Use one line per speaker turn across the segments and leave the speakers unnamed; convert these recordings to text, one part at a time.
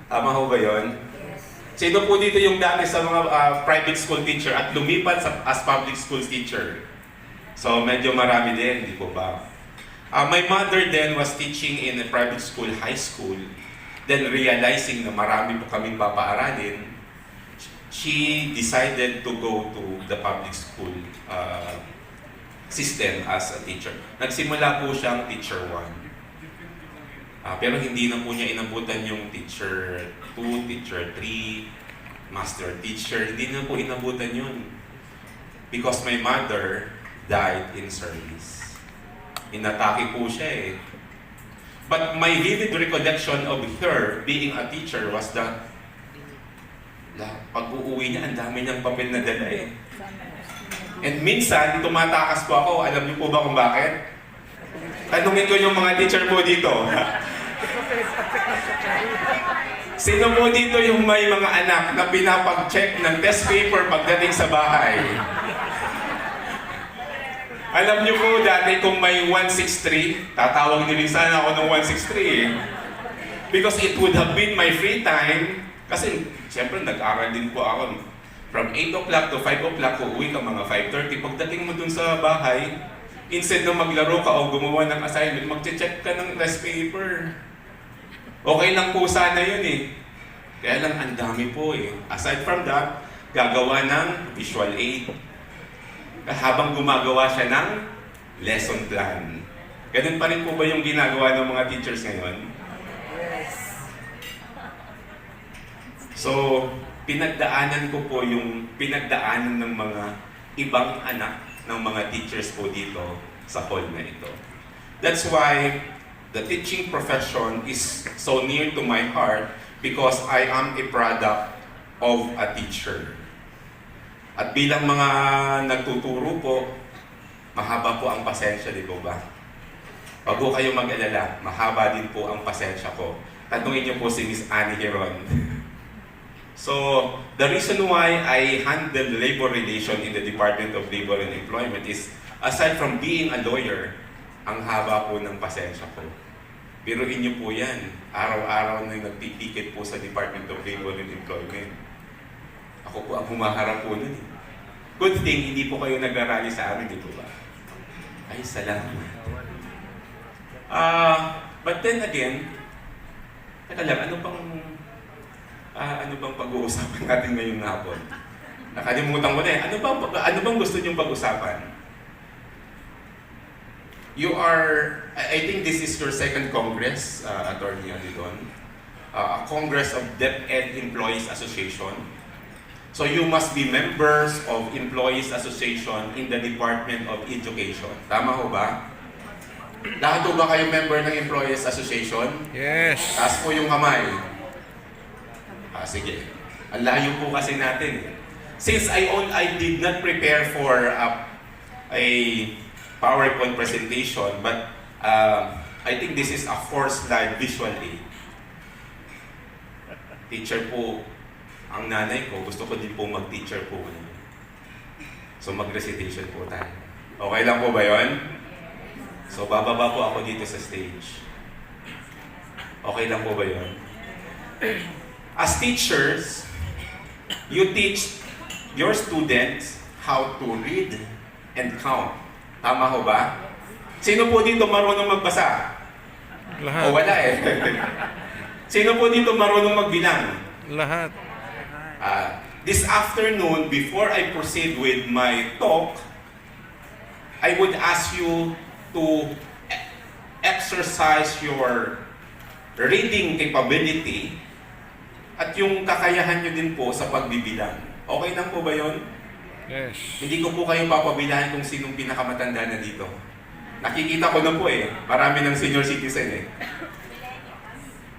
Tama ho ba yun? Sino po dito yung dati sa mga private school teacher at lumipat as public school teacher? So medyo marami din, di po ba? My mother then was teaching in a private school, high school. Then realizing na marami po kaming papaaralin, she decided to go to the public school system as a teacher. Nagsimula po siyang teacher 1. Pero hindi na po niya inabutan yung teacher 2, teacher 3, master teacher. Hindi na po inabutan yun. Because my mother died in service. Inatake po siya eh. But my vivid recollection of her being a teacher was that pag uuwi niya, ang dami niyang papel na dala eh. And minsan, tumatakas po ako. Alam niyo po ba kung bakit? Tanungin ko yung mga teacher po dito. Sino po dito yung may mga anak na pinapag-check ng test paper pagdating sa bahay? Alam niyo po, dati kung may 163, tatawag niyo rin sana ako ng 163 eh. Because it would have been my free time. Kasi, siyempre, nag-aral din po ako. From 8 o'clock to 5 o'clock, uuwi ka mga 5:30. Pagdating mo dun sa bahay, instead na maglaro ka o gumawa ng assignment, mag-check ka ng test paper. Okay lang po sana yun eh. Kaya lang, ang dami po eh. Aside from that, gagawa ng visual aid. Habang gumagawa siya ng lesson plan. Ganun pa rin po ba yung ginagawa ng mga teachers ngayon?
Yes.
So, pinagdaanan ko po yung pinagdaanan ng mga ibang anak ng mga teachers po dito sa hall na ito. That's why the teaching profession is so near to my heart because I am a product of a teacher. At bilang mga nagtuturo po, mahaba po ang pasensya, di po ba? Wag po kayo mag-alala, mahaba din po ang pasensya ko. Tanungin niyo po si Miss Annie Heron. So, the reason why I handle labor relation in the Department of Labor and Employment is, aside from being a lawyer, ang haba po ng pasensya ko. Biruin niyo po yan. Araw-araw na nagpipikit po sa Department of Labor and Employment. Ako po ang humaharap po nun. Good thing, hindi po kayo nag-arali sa amin, di po ba? Ay, salamat. But then again, teka lang, ano bang pag-uusapan natin ngayong hapon? Nakalimutan ko na eh. Ano bang gusto niyong pag-usapan? You are, I think this is your second Congress, Attorney Alidon, a Congress of DepEd Employees Association. So you must be members of Employees Association in the Department of Education. Tama ho ba? Lahat ho ba kayo member ng Employees Association?
Yes.
Taas po yung kamay. Sige. Ang layo po kasi natin. Since I did not prepare for a PowerPoint presentation, but I think this is a 4-slide visual aid. Teacher po, ang nanay ko, gusto ko din po mag-teacher po. So mag-recitation po tayo. Okay lang po ba yun? So bababa po ako dito sa stage. Okay lang po ba yun? As teachers, you teach your students how to read and count. Tama ho ba? Sino po dito marunong magbasa?
Lahat.
O wala eh. Sino po dito marunong magbilang?
Lahat.
This afternoon, before I proceed with my talk, I would ask you to exercise your reading capability at yung kakayahan nyo din po sa pagbibilang. Okay lang po ba yun?
Yes.
Hindi ko po kayo papabilahan kung sinong pinakamatanda na dito. Nakikita ko na po eh. Marami ng senior citizen eh.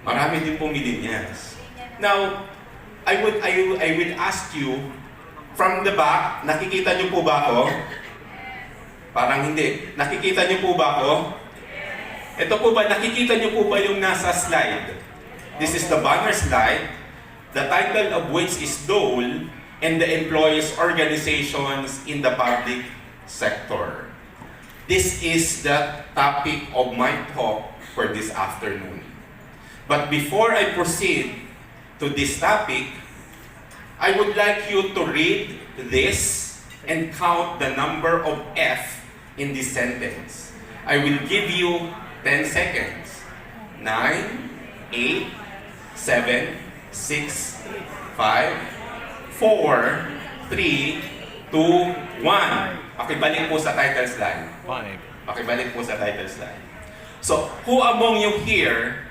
Marami din po millennials. Now, I will ask you, from the back, nakikita niyo po ba ako? Parang hindi. Nakikita niyo po ba ako? Ito po ba, nakikita niyo po ba yung nasa slide? This is the banner slide. The title of which is Dole and the Employees Organizations in the Public Sector. This is the topic of my talk for this afternoon. But before I proceed, to this topic, I would like you to read this and count the number of F in this sentence. I will give you 10 seconds. 9, 8, 7, 6, 5, 4, 3, 2, 1. Pakibalik po sa title slide.
5.
Pakibalik po sa title slide. So, who among you here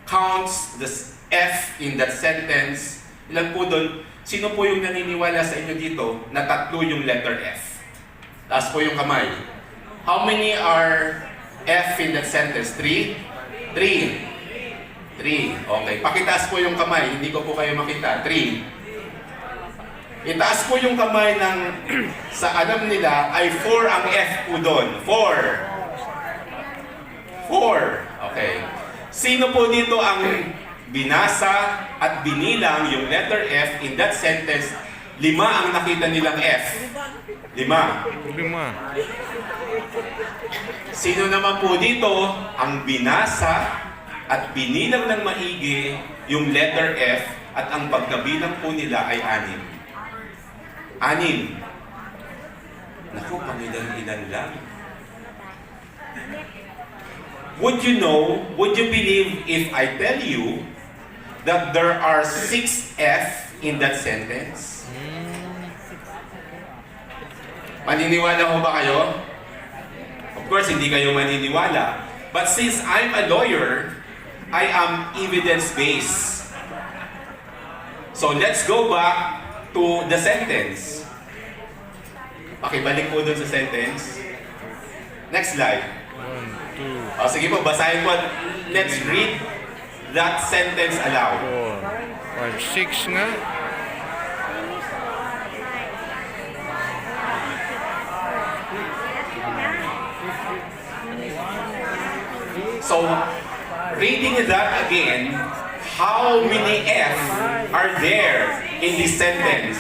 counts the F in that sentence? Ilan po doon? Sino po yung naniniwala sa inyo dito na tatlo yung letter F? Taas po yung kamay. How many are F in that sentence? 3? 3. Okay. Pakitaas po yung kamay. Hindi ko po kayo makita. 3. Itaas po yung kamay ng sa alam nila ay 4 ang F po doon. 4. Okay. Sino po dito ang binasa at binilang yung letter F in that sentence? 5 ang nakita nilang F. 5.
5.
Sino naman po dito ang binasa at binilang ng maigi yung letter F at ang pagkabilang po nila ay 6? 6. Naku, pangilan-ilan lang. Would you believe if I tell you that there are 6 F in that sentence? Maniniwala ho ba kayo? Of course, hindi kayo maniniwala. But since I'm a lawyer, I am evidence-based. So let's go back to the sentence. Pakibalik po dun sa sentence. Next slide.
1, 2,
O, sige po, basahin po. Let's read that sentence aloud.
4, 5, 6 nga.
So, reading that again, how many F are there in this sentence?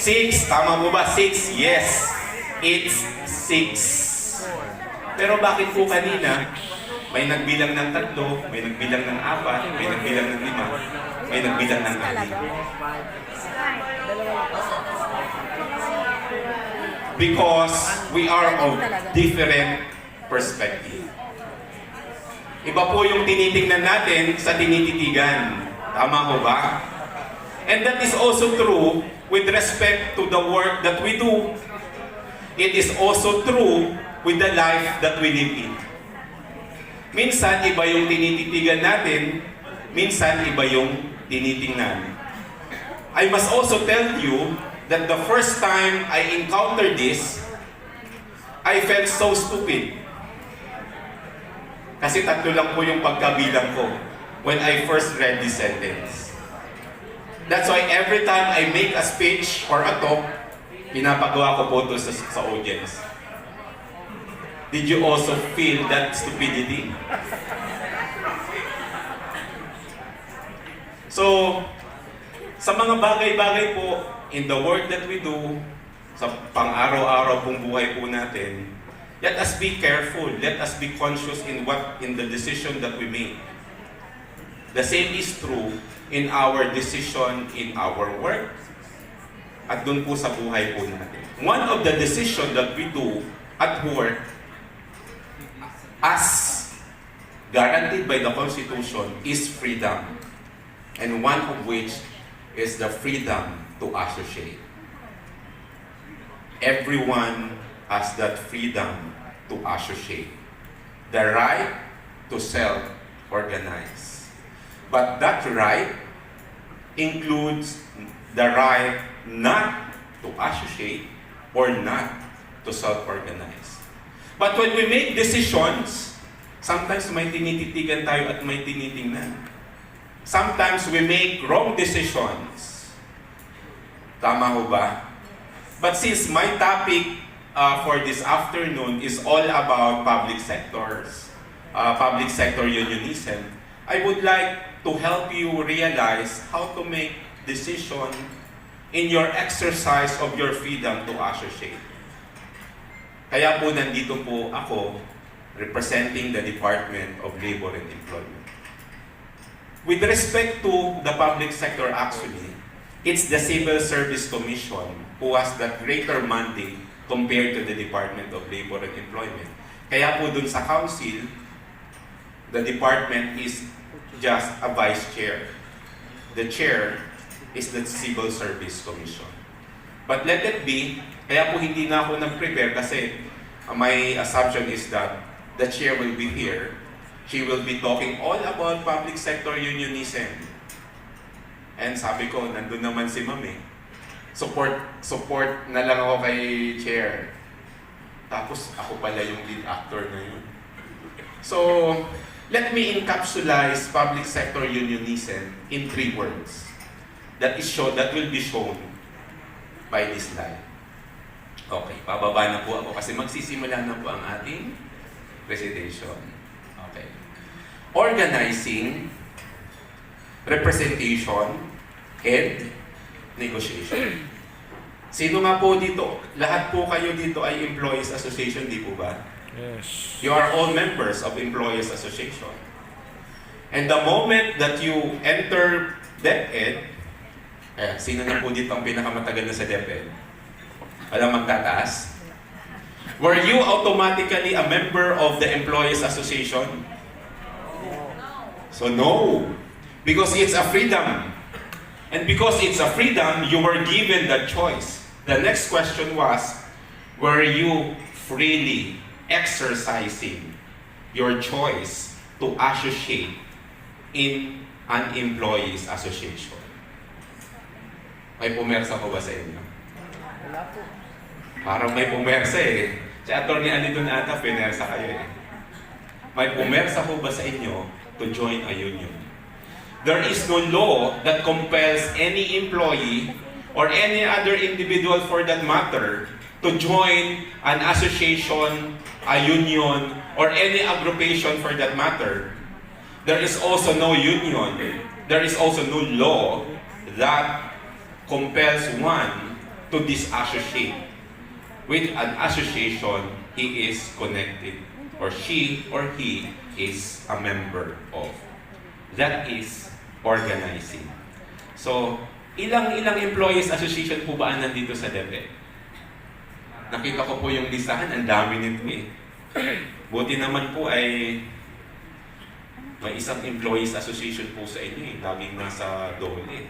6. Tama po ba? 6. Yes. It's 6. Pero bakit po kanina, may nagbilang ng 3, may nagbilang ng 4, may nagbilang ng 5, may nagbilang ng 6? Because we are of different perspective. Iba po yung tinitingnan natin sa tinititigan. Tama ho ba? And that is also true with respect to the work that we do. It is also true with the life that we live in. Minsan, iba yung tinititigan natin. Minsan, iba yung tinitingnan. I must also tell you that the first time I encountered this, I felt so stupid. Kasi 3 lang po yung pagkabilang ko when I first read this sentence. That's why every time I make a speech or a talk, pinapagawa ko po ito sa audience. Did you also feel that stupidity? So, sa mga bagay-bagay po, in the work that we do, sa pang-araw-araw pong buhay po natin, let us be careful. Let us be conscious in the decision that we make. The same is true in our decision in our work at dun po sa buhay po natin. One of the decision that we do at work as guaranteed by the Constitution is freedom. And one of which is the freedom to associate. Everyone has that freedom to associate. The right to self-organize. But that right includes the right not to associate or not to self-organize. But when we make decisions, sometimes may tinititigan tayo at may tinitingnan. Sometimes we make wrong decisions. Tama ho ba? But since my topic for this afternoon is all about public sector unionism, I would like to help you realize how to make decision in your exercise of your freedom to associate. Kaya po nandito po ako representing the Department of Labor and Employment. With respect to the public sector actually, it's the Civil Service Commission who has that greater mandate compared to the Department of Labor and Employment. Kaya po dun sa council, the department is just a vice chair. The chair is the Civil Service Commission. But let it be, kaya po hindi na ako nag-prepare kasi my assumption is that the chair will be here. She will be talking all about public sector unionism. And sabi ko, nandun naman si Ma'am eh. Support na lang ako kay chair. Tapos ako pala yung lead actor na yun. So, let me encapsulize public sector unionism in 3 words. That will be shown by this slide. Okay, pababa na po ako kasi magsisimula na po ang ating presentation. Okay. Organizing, representation, and negotiation. Sino nga po dito? Lahat po kayo dito ay Employees Association, di po ba?
Yes.
You are all members of Employees Association. And the moment that you enter DepEd, sino na po dito ang pinakamatagal na sa DepEd? Walang magtataas? Were you automatically a member of the Employees Association? So no. Because it's a freedom. And because it's a freedom, you were given that choice. The next question was, were you freely exercising your choice to associate in an employees association? May pumersa ko ba sa inyo?
Wala po.
Parang may pumersa eh. Si Atty. Alidon ata, pinersa kayo eh. May pumersa ko ba sa inyo to join a union? There is no law that compels any employee or any other individual for that matter to join an association, a union, or any aggregation for that matter. There is also no union. There is also no law that compels one to disassociate with an association he is connected or she or he is a member of. That is organizing. So, ilang employees association po ba ang nandito sa DepEd? Nakita ko po yung listahan, ang dami nito eh. Buti naman po ay may isang employees association po sa inyo eh. Laging nasa dole eh.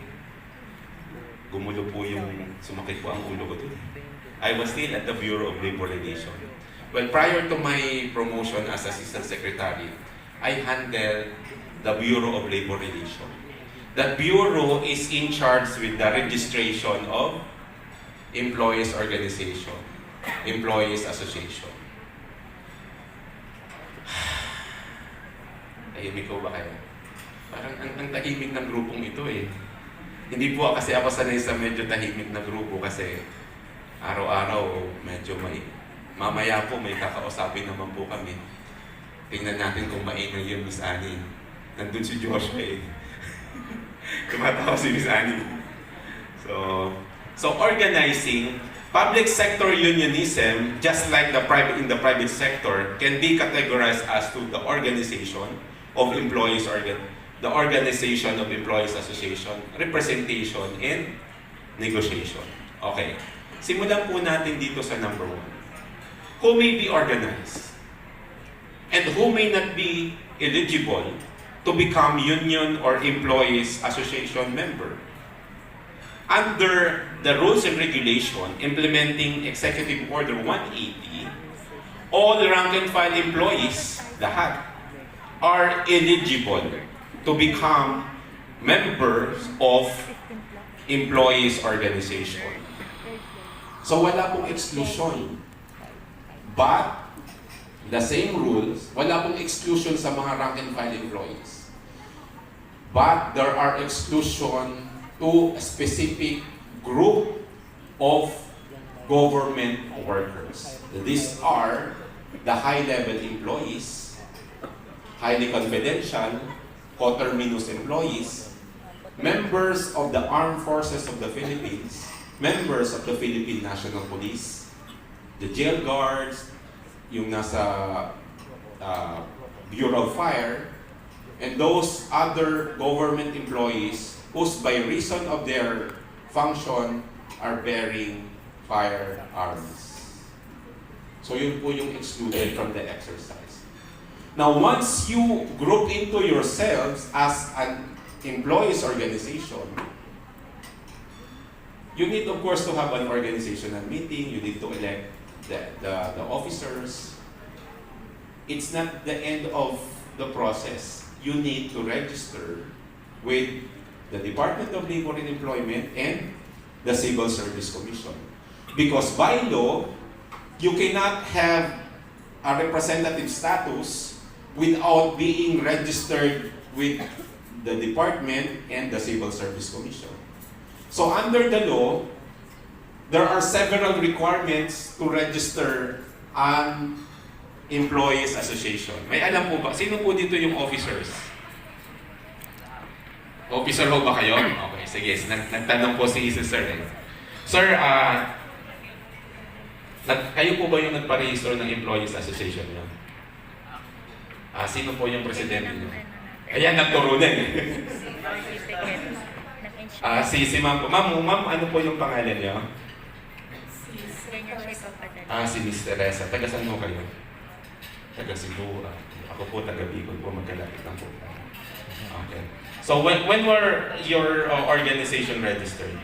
Gumulo po yung sumakit po ang ulo ko doon. I was still at the Bureau of Labor Relations. Well, prior to my promotion as Assistant Secretary, I handled the Bureau of Labor Relations. That bureau is in charge with the registration of employees organization, employees association. Tahimik ko ba kayo? Parang ang tahimik ng grupong ito eh. Hindi po kasi ako sanay sa medyo tahimik na grupo kasi araw-araw medyo mamaya po may kakausapin naman po kami. Tingnan natin kung maingay yung Miss Annie. Nandun si Joshua eh. Kumatawa si Miss Annie. So organizing, public sector unionism, just like in the private sector, can be categorized as to the organization of employees, the organization of employees association, representation, and negotiation. Okay. Simulan po natin dito sa number 1. Who may be organized and who may not be eligible to become union or employees association member. Under the rules and regulation implementing Executive Order 180, all rank and file employees, lahat, are eligible to become members of employees organization. So wala pong exclusion. But the same rules, wala pong exclusion sa mga rank and file employees. But there are exclusion to a specific group of government workers. These are the high-level employees, highly confidential, coterminous employees, members of the Armed Forces of the Philippines, members of the Philippine National Police, the jail guards, yung nasa Bureau of Fire, and those other government employees whose by reason of their function are bearing firearms. So yun po yung excluded from the exercise. Now, once you group into yourselves as an employees organization, you need, of course, to have an organizational meeting. You need to elect the officers. It's not the end of the process. You need to register with the Department of Labor and Employment and the Civil Service Commission. Because by law, you cannot have a representative status without being registered with the department and the Civil Service Commission. So under the law, there are several requirements to register an employees association. May alam po ba? Sino po dito yung officers? Officer ho ba kayo? Okay, sige. Nagtanong po si Sir eh. Sir, kayo po ba yung nagpa-register ng employees association niyo? Sino po yung presidente niyo? Ayan, nagturo din. Si ma'am po. Ma'am, ano po yung pangalan niyo? Si Miss Teresa. Taga saan mo kayo? Taga Cebu. Ako po taga Bicol po. Magkalapit lang po. Okay. So when were your organization registered?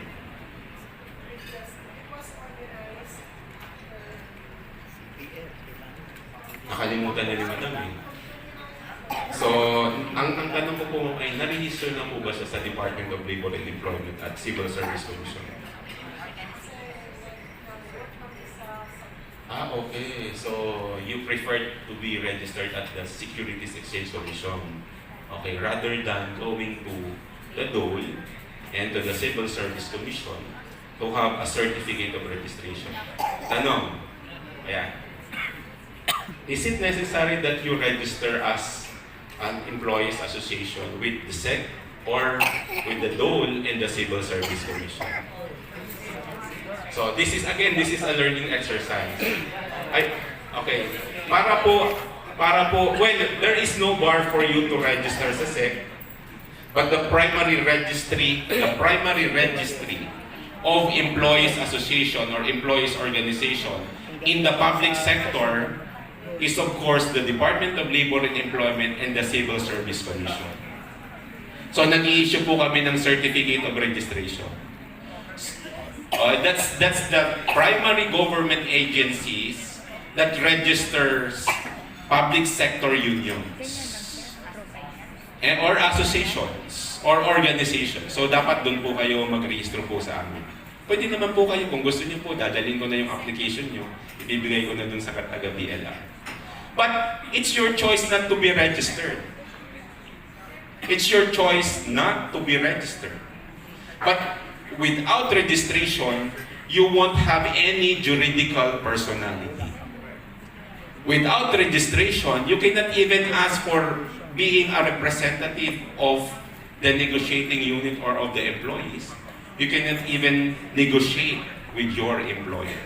Nakalimutan na ni Madam eh. So, ang tanong ko po ay, na-register na po ba siya sa Department of Labor and Employment at Civil Service Commission? Okay. So, you prefer to be registered at the Securities Exchange Commission. Okay, rather than going to the DOL and to the Civil Service Commission to have a certificate of registration. Tanong, ayan. Is it necessary that you register as an employees association with the SEC or with the DOL and the Civil Service Commission? So this is a learning exercise. Okay. Para po, well, there is no bar for you to register sa SEC, but the primary registry of employees association or employees organization in the public sector is of course the Department of Labor and Employment and the Civil Service Commission. So nag-i-issue po kami ng certificate of registration. That's the primary government agencies that registers public sector unions or associations or organizations. So dapat doon po kayo mag-rehistro po sa amin. Pwede naman po kayo, kung gusto niyo po, dadalhin ko na yung application niyo, ibibigay ko na doon sa taga BLR. But it's your choice not to be registered. It's your choice not to be registered. But without registration, you won't have any juridical personality. Without registration, you cannot even ask for being a representative of the negotiating unit or of the employees. You cannot even negotiate with your employer.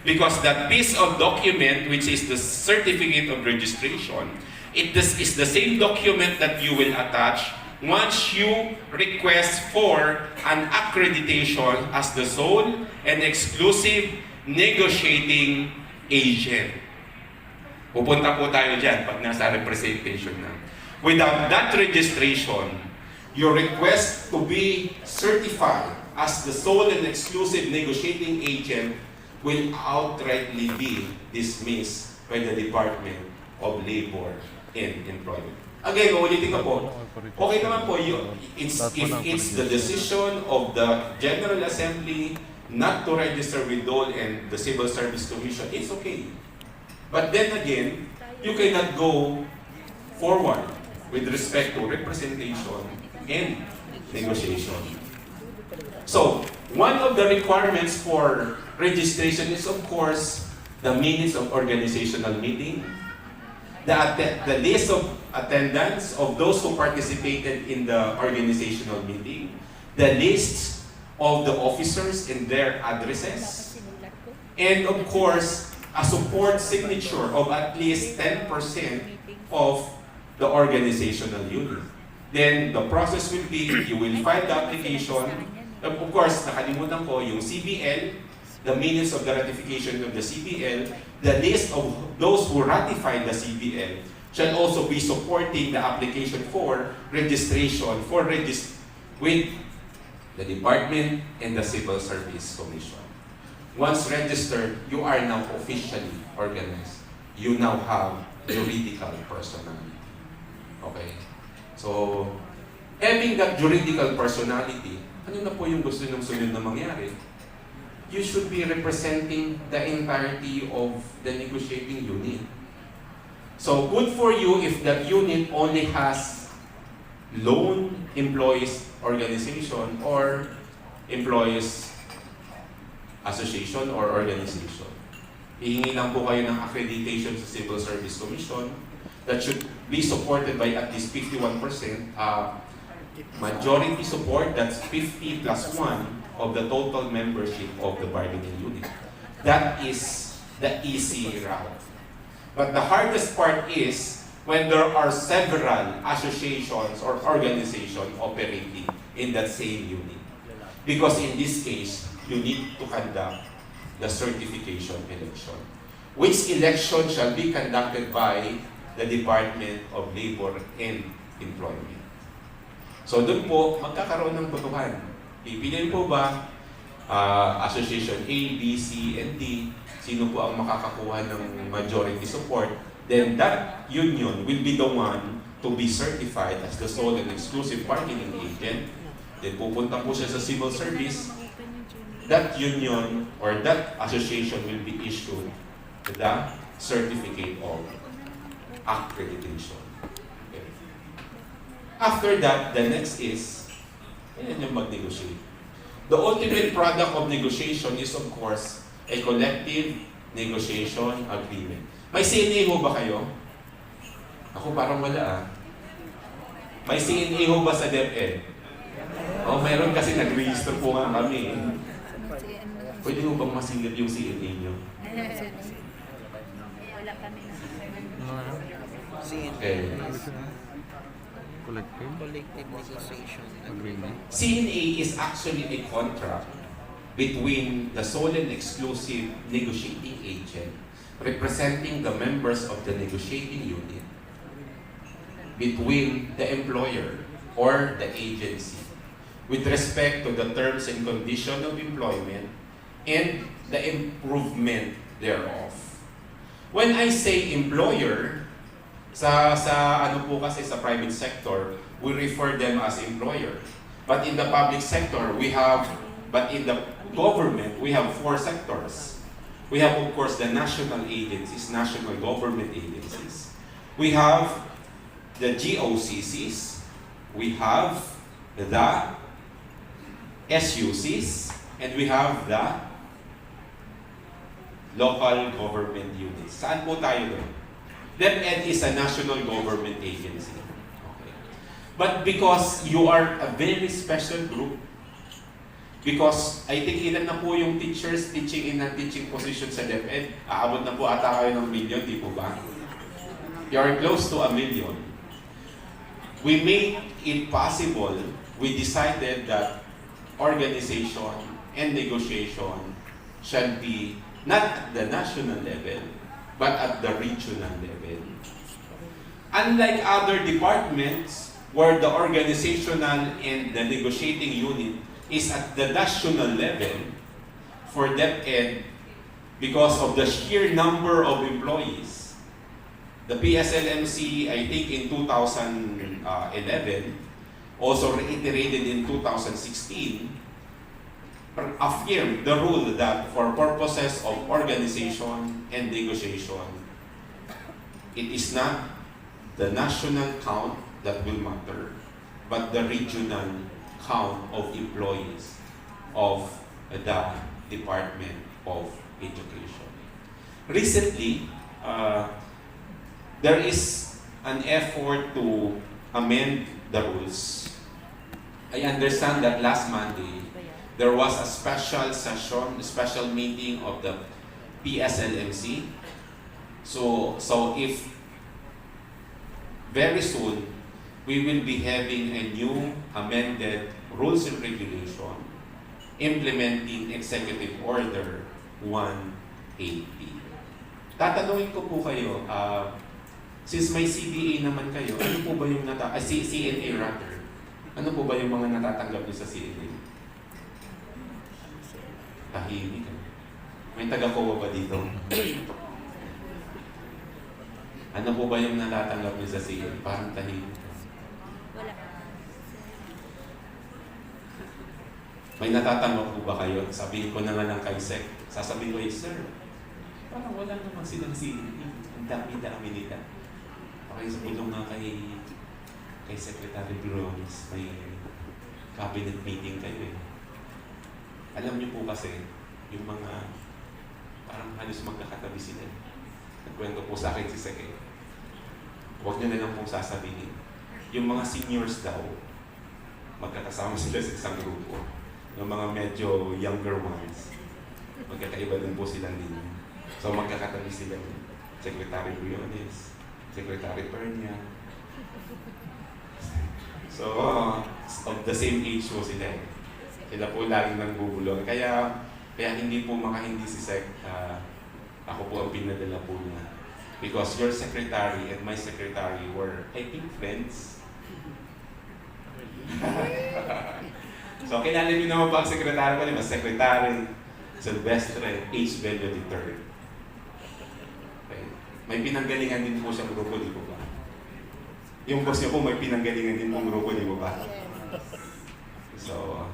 Because that piece of document, which is the certificate of registration, is the same document that you will attach once you request for an accreditation as the sole and exclusive negotiating agent. Pupunta po tayo dyan pag nasa representation na. Without that registration, your request to be certified as the sole and exclusive negotiating agent will outrightly be dismissed by the Department of Labor and Employment. Again, uulitin ko po, okay naman po, if it's the decision of the General Assembly not to register with DOL and the Civil Service Commission, it's okay. But then again, you cannot go forward with respect to representation and negotiation. So, one of the requirements for registration is of course the minutes of organizational meeting, the list of attendance of those who participated in the organizational meeting, the lists of the officers and their addresses, and of course, a support signature of at least 10% of the organizational unit. Then the process will be, you will file the application. Of course, nakalimutan ko, yung CBL, the minutes of the ratification of the CBL, the list of those who ratified the CBL shall also be supporting the application for registration with the department and the Civil Service Commission. Once registered, you are now officially organized. You now have juridical personality. Okay? So, having that juridical personality, ano na po yung gusto ng sunod na mangyari? You should be representing the entirety of the negotiating unit. So, good for you if that unit only has lone employees organization or employees association or organization. Hihingi lang po kayo ng accreditation sa Civil Service Commission that should be supported by at least 51%. Majority support, that's 50 plus 1 of the total membership of the bargaining unit. That is the easy route. But the hardest part is when there are several associations or organizations operating in that same unit. Because in this case, you need to conduct the certification election. Which election shall be conducted by the Department of Labor and Employment. So doon po, magkakaroon ng botohan. Pipiliin po ba Association A, B, C, and D, sino po ang makakakuha ng majority support, then that union will be the one to be certified as the sole and exclusive bargaining agent. Then pupunta po siya sa civil service. That union or that association will be issued the certificate of accreditation. Okay. After that, the next is, yan yung mag-negotiate. The ultimate product of negotiation is of course a collective negotiation agreement. May CNA ho ba kayo? Ako parang wala ah. May CNA ho ba sa DepEd? Oh, meron kasi nag-register po nga kami. Pwede mo bang masingit yung CNA nyo?
Wala kami na.
Okay.
Collective
negotiation
agreement.
CNA is actually a contract between the sole and exclusive negotiating agent representing the members of the negotiating unit between the employer or the agency with respect to the terms and conditions of employment and the improvement thereof. When I say employer, sa ano po kasi sa private sector, we refer them as employer. But in the public sector, but in the government, we have 4 sectors. We have, of course, the national agencies, national government agencies. We have the GOCCs. We have the SUCs. And we have the local government units. Saan po tayo doon? DepEd is a national government agency. Okay. But because you are a very special group, because I think ilan na po yung teachers teaching in non-teaching position sa DepEd, aabot na po ata kayo ng 1 million, di po ba? You are close to 1 million. We made it possible, we decided that organization and negotiation shall be not at the national level, but at the regional level. Unlike other departments where the organizational and the negotiating unit is at the national level, for DepEd, because of the sheer number of employees, the PSLMC, I think in 2011, also reiterated in 2016, affirmed the rule that for purposes of organization and negotiation, it is not the national count that will matter, but the regional count of employees of the Department of Education. Recently, there is an effort to amend the rules. I understand that last Monday, there was a special session, a special meeting of the PSLMC. So if very soon, we will be having a new amended rules and regulation implementing Executive Order 180. Tatanungin ko po kayo, since may CBA naman kayo, ano po ba yung CNA rather, ano po ba yung mga natatanggap niyo sa CNA? Tahimik. May taga-COA ba dito? Ano po ba yung natatanggap niyo sa CNA? Parang tahimik.
Wala.
May natatanggap po ba kayo? Sabihin ko na nga lang kay Sec. Sasabihin ko, sir, parang wala naman silang CNA. Ang dami-dami nila. Okay, sa bulong nga kay Secretary Briones, may cabinet meeting kayo eh. Alam niyo po kasi, yung mga parang halos magkakatabi sila. Nagkwento po sa akin si Sec eh. Huwag niyo na lang pong sasabihin. Yung mga seniors daw, magkakasama sila sa isang grupo. Yung mga medyo younger ones, magkakaiba din po silang linya. So magkakatabi sila ni Secretary Briones, Secretary Pernia. So, of the same age po sila eh. Sila po laging nangbubulong. Kaya hindi po makahindi si Sec. Ako po ang pinadala po niya. Because your secretary and my secretary were, I think, friends. So, kilala niyo naman pa ang secretary ko, diba? Secretary Silvestre H. Bello III. Okay. May pinanggalingan din po siyang grupo, di po ba? Yung boss niya po, may pinanggalingan din pong grupo, di po ba? So,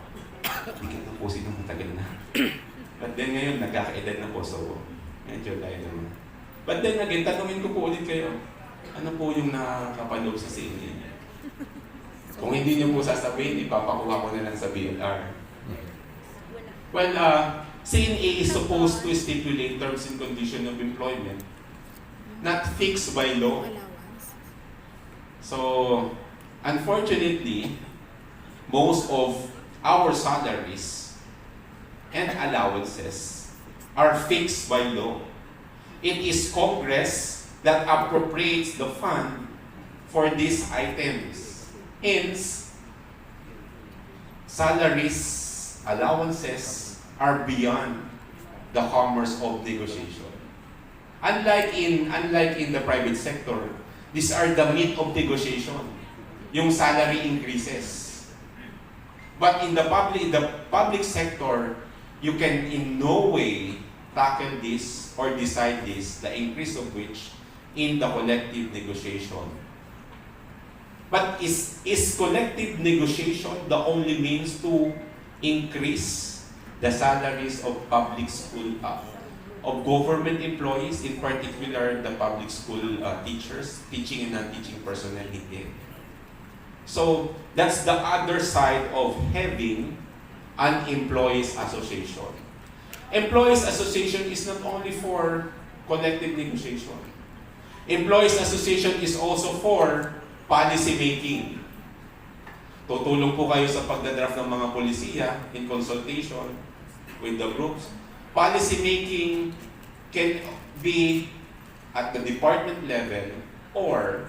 dikit na po sila matagal na. But then ngayon, nagkakaedad na po, so medyo tayo naman. But then again, tanungin ko po ulit kayo, ano po yung nakakapaloob sa CNA? Kung hindi niyo po sasabihin, ipapakuha ko na lang sa BLR. Well, CNA is supposed to stipulate terms and conditions of employment, not fixed by law. So, unfortunately, most of our salaries and allowances are fixed by law. It is Congress that appropriates the fund for these items. Hence, salaries, allowances are beyond the commerce of negotiation. Unlike in the private sector, these are the meat of negotiation, yung salary increases. But in the public sector, you can in no way tackle this or decide this, the increase of which in the collective negotiation. But is collective negotiation the only means to increase the salaries of public school, of government employees, in particular the public school teachers, teaching and non-teaching personnel? Hindi. So, that's the other side of having an employees association. Employees association is not only for collective negotiation. Employees association is also for policy making. Tutulong po kayo sa pagdadraft ng mga polisiya in consultation with the groups. Policy making can be at the department level or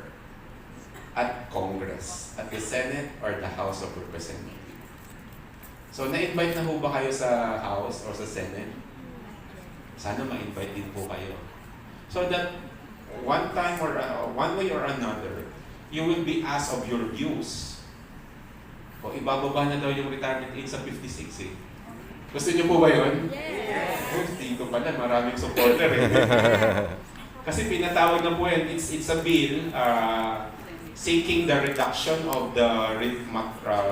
at Congress, at the Senate or the House of Representatives. So, na-invite na po ba kayo sa House or sa Senate? Sana ma-invite din po kayo. So that one time or one way or another, you will be asked of your views. O ibababa na daw yung retirement age sa 56 eh. Gusto niyo po ba yun?
Yes!
Oh, dito pala, maraming supporter eh. Kasi pinatawag na po yan, it's a bill seeking the reduction of the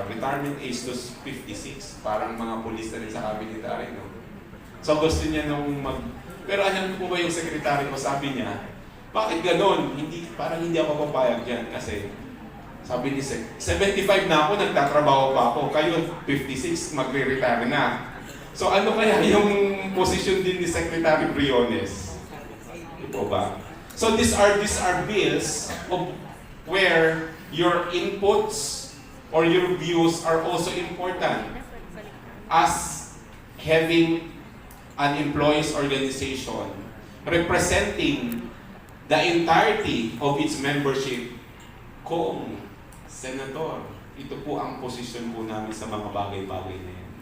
retirement age to 56. Parang mga pulis na rin sa kabinetary, no? So gusto niya Pero alam po ba yung sekretary ko, sabi niya, bakit ganon? Parang hindi ako papayag dyan kasi sabi ni Sec, 75 na ako, nagtatrabaho pa ako. Kayo, 56, magre-retire na. So ano kaya yung position din ni Secretary Briones? Ito ba? So these are bills of where your inputs or your views are also important as having an employees organization representing the entirety of its membership Kung Senator, ito po ang posisyon po namin sa mga bagay-bagay na yan.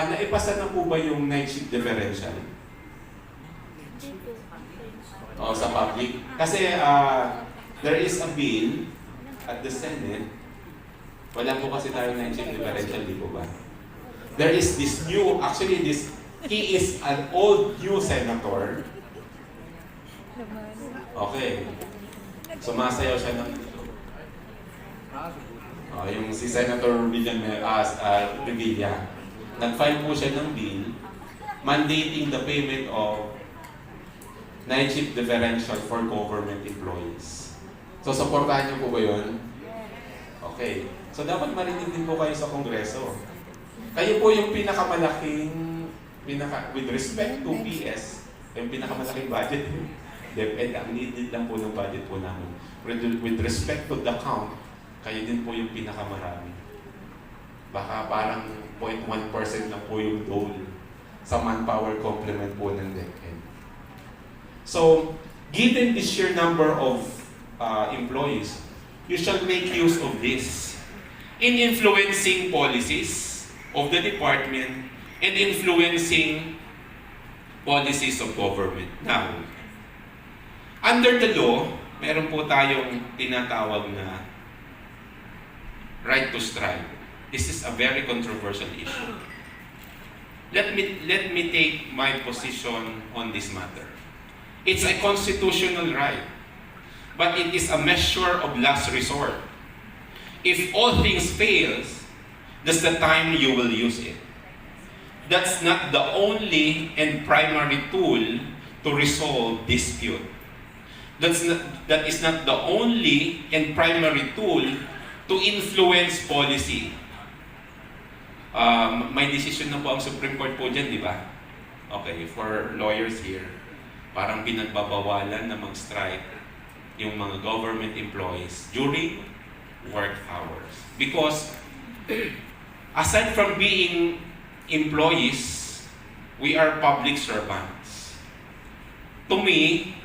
Naipasa na po ba yung night shift differential? O, sa public? Kasi there is a bill at the Senate. Wala po kasi tayo night shift differential, di po ba? There is this new, actually he is an old new senator. Okay. Sumasayaw siya ng yung si Senator Revilla. Nag-file po siya ng bill mandating the payment of night shift differential for government employees. So, supportahan niyo po ba yun? Okay. So, dapat marinig din po kayo sa Kongreso. Kayo po yung pinakamalaking, with respect to PS, yung pinakamalaking budget. DepEd, ang need lang po ng budget po namin. With respect to the count, kayo din po yung pinakamarami. Baka parang 0.1% lang po yung dole sa manpower complement po ng DepEd. So, given the sheer number of employees, you shall make use of this in influencing policies of the department and influencing policies of government. Now, under the law, meron po tayong tinatawag na right to strike. This is a very controversial issue. Let me take my position on this matter. It's a constitutional right, but it is a measure of last resort. If all things fails, that's the time you will use it. That's not the only and primary tool to resolve dispute. That is not the only and primary tool to influence policy. May decision na po ang Supreme Court po dyan, di ba? Okay, for lawyers here, parang pinagbabawalan na mag-strike yung mga government employees during work hours. Because aside from being employees, we are public servants. To me,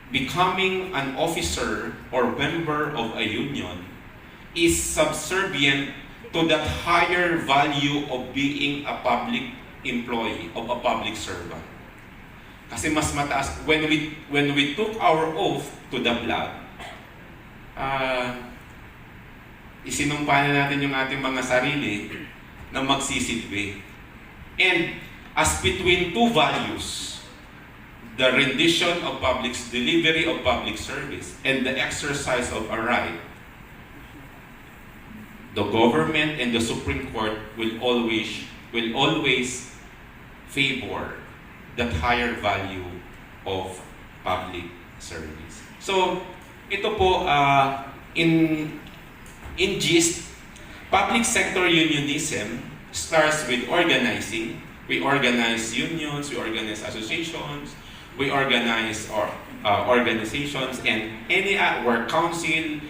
becoming an officer or member of a union is subservient to that higher value of being a public employee, of a public servant. Kasi mas mataas, when we took our oath to the flag, isinumpa na natin yung ating mga sarili na magsisilbi. And as between two values, the rendition of delivery of public service and the exercise of a right, the government and the Supreme Court will always favor that higher value of public service. So, ito po, in gist, public sector unionism starts with organizing. We organize unions, we organize associations, we organize organizations, and any work council,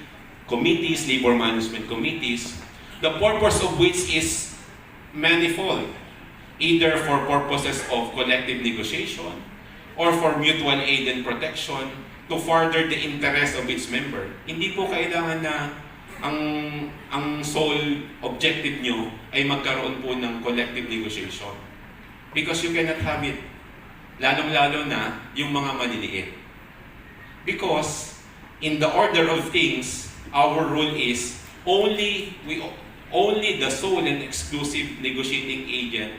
committees, labor management committees, the purpose of which is manifold, either for purposes of collective negotiation or for mutual aid and protection to further the interest of its member. Hindi po kailangan na ang sole objective nyo ay magkaroon po ng collective negotiation. Because you cannot have it. Lalong-lalo na yung mga maliliit. Because in the order of things, our rule is only the sole and exclusive negotiating agent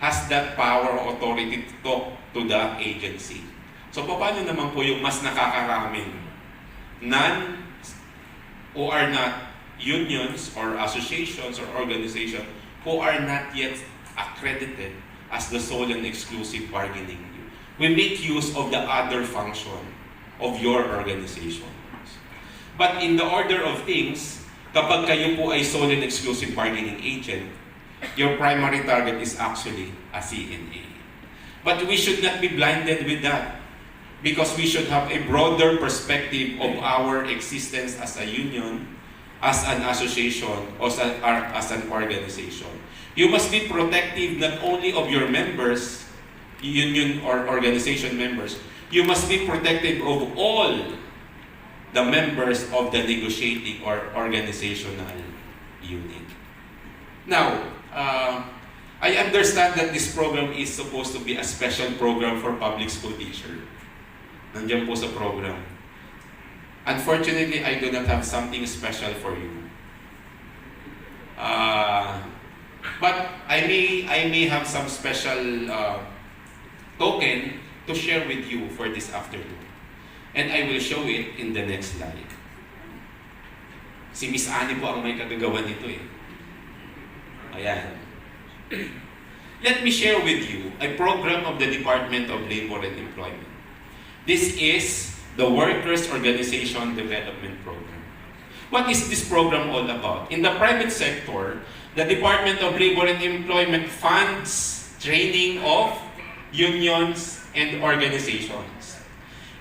has that power or authority to talk to the agency. So paano naman po yung mas nakakaraming who are not unions or associations or organizations who are not yet accredited as the sole and exclusive bargaining unit. We make use of the other function of your organization. But in the order of things, kapag kayo po ay sole and exclusive bargaining agent, your primary target is actually a CNA. But we should not be blinded with that, because we should have a broader perspective of our existence as a union, as an association, or as an organization. You must be protective not only of your members, union or organization members, you must be protective of all the members of the negotiating or organizational unit. Now, I understand that this program is supposed to be a special program for public school teacher. Nandiyan po sa program. Unfortunately, I do not have something special for you. But I may have some special token to share with you for this afternoon. And I will show it in the next slide. Si Miss Annie po ang may kagagawa nito eh. Ayan. Let me share with you a program of the Department of Labor and Employment. This is the Workers' Organization Development Program. What is this program all about? In the private sector, the Department of Labor and Employment funds training of unions and organizations.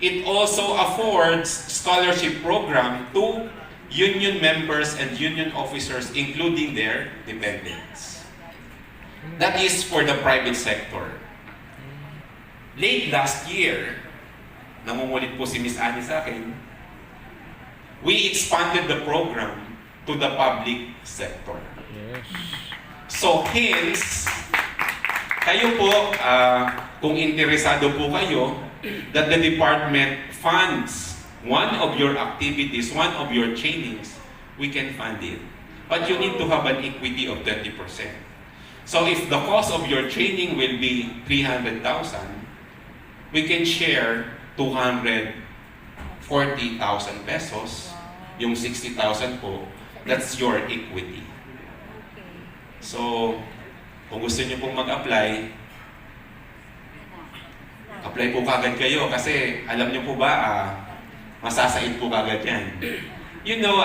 It also affords scholarship program to union members and union officers, including their dependents. That is for the private sector. Late last year, nangungulit po si Miss Annie sa akin, we expanded the program to the public sector.
Yes.
So hence, kayo po, kung interesado po kayo, that the department funds one of your activities, one of your trainings, we can fund it. But you need to have an equity of 20%. So if the cost of your training will be 300,000, we can share 240,000 pesos, yung 60,000 po, that's your equity. So, kung gusto niyo pong mag-apply, apply po kagad kayo kasi alam niyo po ba, masasait po kagad yan. You know,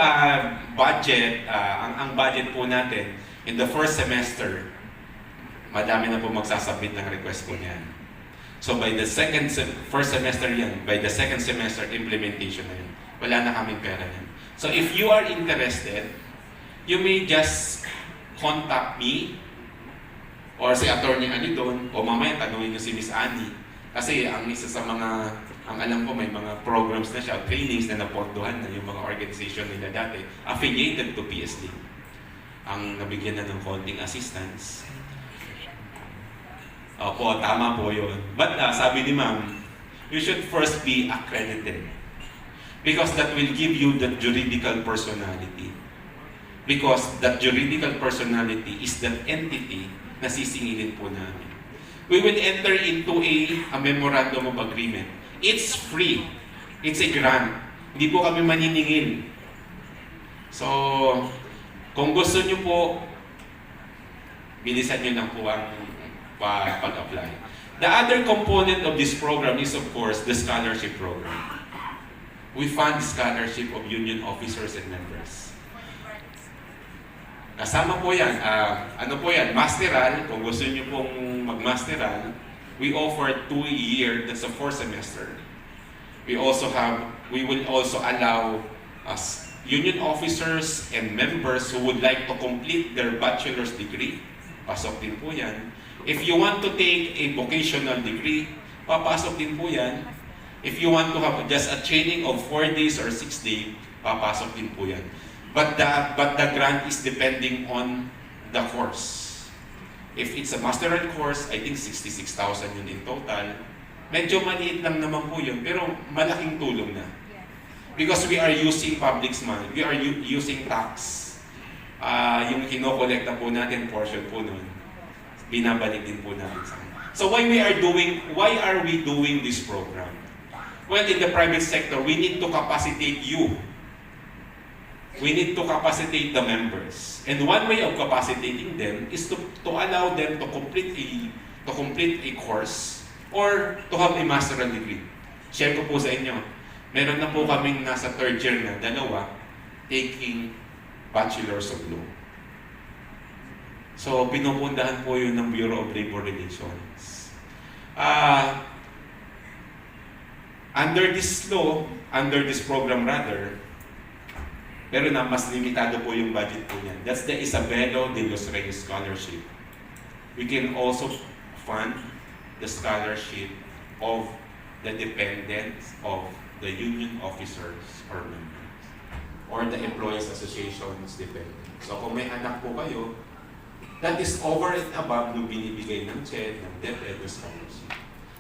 budget, ang budget po natin, in the first semester, madami na po magsasubmit ng request po niyan. So by the first semester yan, by the second semester, implementation na yan. Wala na kaming pera yan. So if you are interested, you may just contact me or si Attorney Annie doon, o mamaya tanungin niyo si Miss Annie. Kasi ang isa sa mga, ang alam ko may mga programs na siya, trainings na napondohan na yung mga organization nila dati, affiliated to PSD. Ang nabigyan na ng konting assistance. Opo, tama po yun. But sabi ni Ma'am, you should first be accredited. Because that will give you the juridical personality. Because that juridical personality is that entity na sisingilin po namin. We will enter into a memorandum of agreement. It's free. It's a grant. Hindi po kami maniningil. So, kung gusto nyo po, bilisan nyo lang po ang pag-apply. The other component of this program is, of course, the scholarship program. We fund scholarship of union officers and members. Kasama po yan. Ano po yan? Masteral. Kung gusto nyo pong mag-masteral, we offer 2-year, that's a 4 semester. We will also allow us union officers and members who would like to complete their bachelor's degree. Pasok din po yan. If you want to take a vocational degree, papasok din po yan. If you want to have just a training of 4 days or 6 days, papasok din po yan. But the grant is depending on the course. If it's a masteral course, I think 66,000 yun in total. Medyo maliit lang naman po yun, pero malaking tulong na. Because we are using public's money, we are using tax. Yung kinokolekta po natin, portion po nun, binabalik din po natin sa kanila. So why are we doing this program? Well, in the private sector, we need to capacitate you. We need to capacitate the members. And one way of capacitating them is to allow them to complete a course or to have a masteral degree. Share ko po sa inyo. Meron na po kaming nasa 3rd year na, dalawa, taking Bachelor's of Law. So, pinupundahan po yun ng Bureau of Labor Relations. Under this program rather, pero na mas limitado po yung budget po niyan. That's the Isabelo de los Reyes Scholarship. We can also fund the scholarship of the dependents of the union officers or members, or the employees associations, depende. So kung may anak po kayo, that is over and above nung binibigay ng CHED, ng DepEd, ng scholarship.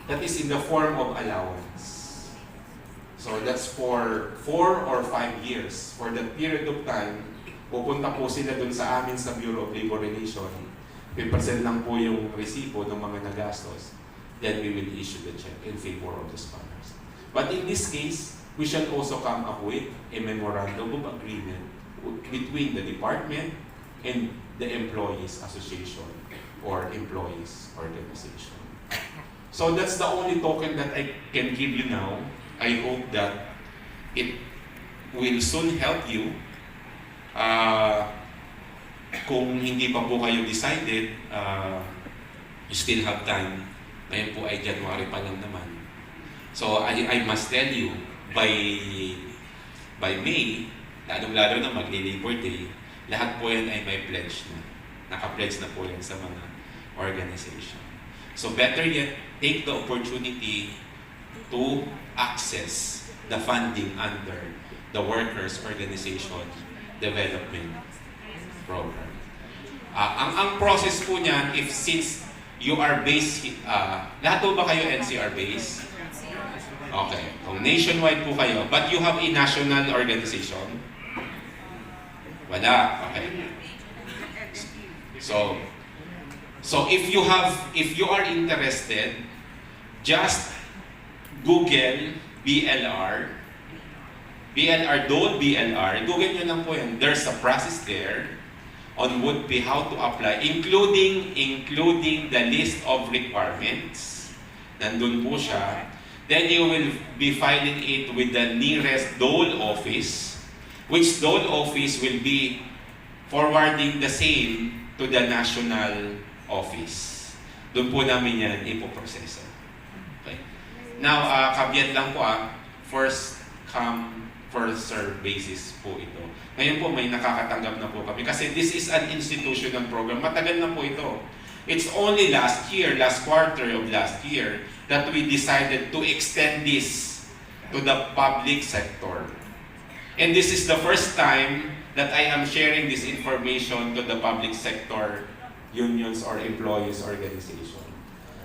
That is in the form of allowance. So that's for 4 or 5 years. For that period of time, pupunta po sila dun sa amin sa Bureau of Labor Relations. Pipresent lang po yung resibo ng mga nagastos. Then we will issue the check in favor of the scholars. But in this case, we shall also come up with a memorandum of agreement between the department and the employees association or employees organization. So that's the only token that I can give you now. I hope that it will soon help you. Kung hindi pa po kayo decided, you still have time. Ngayon po ay January pa lang naman. So I must tell you, by May, lalong-lalo na mag-Labor Day, lahat po yan ay may pledge na. Naka-pledge na po yan sa mga organization. So better yet, take the opportunity to access the funding under the Workers' Organization Development Program. Ang process po niyan, since you are based, lahat po ba kayo NCR based? Okay. Kung nationwide po kayo, but you have a national organization? Wala. Okay. So if you are interested, just Google BLR, Google nyo lang po yan. There's a process there on how to apply, including the list of requirements. Nandun po siya. Then you will be filing it with the nearest dole office, which dole office will be forwarding the same to the national office. Doon po namin yan ipoproseso. Okay. Now, caveat lang po first come, first serve basis po ito. Ngayon po may nakakatanggap na po kami kasi this is an institutional program. Matagal na po ito. It's only last quarter of last year, that we decided to extend this to the public sector. And this is the first time that I am sharing this information to the public sector unions or employees organization.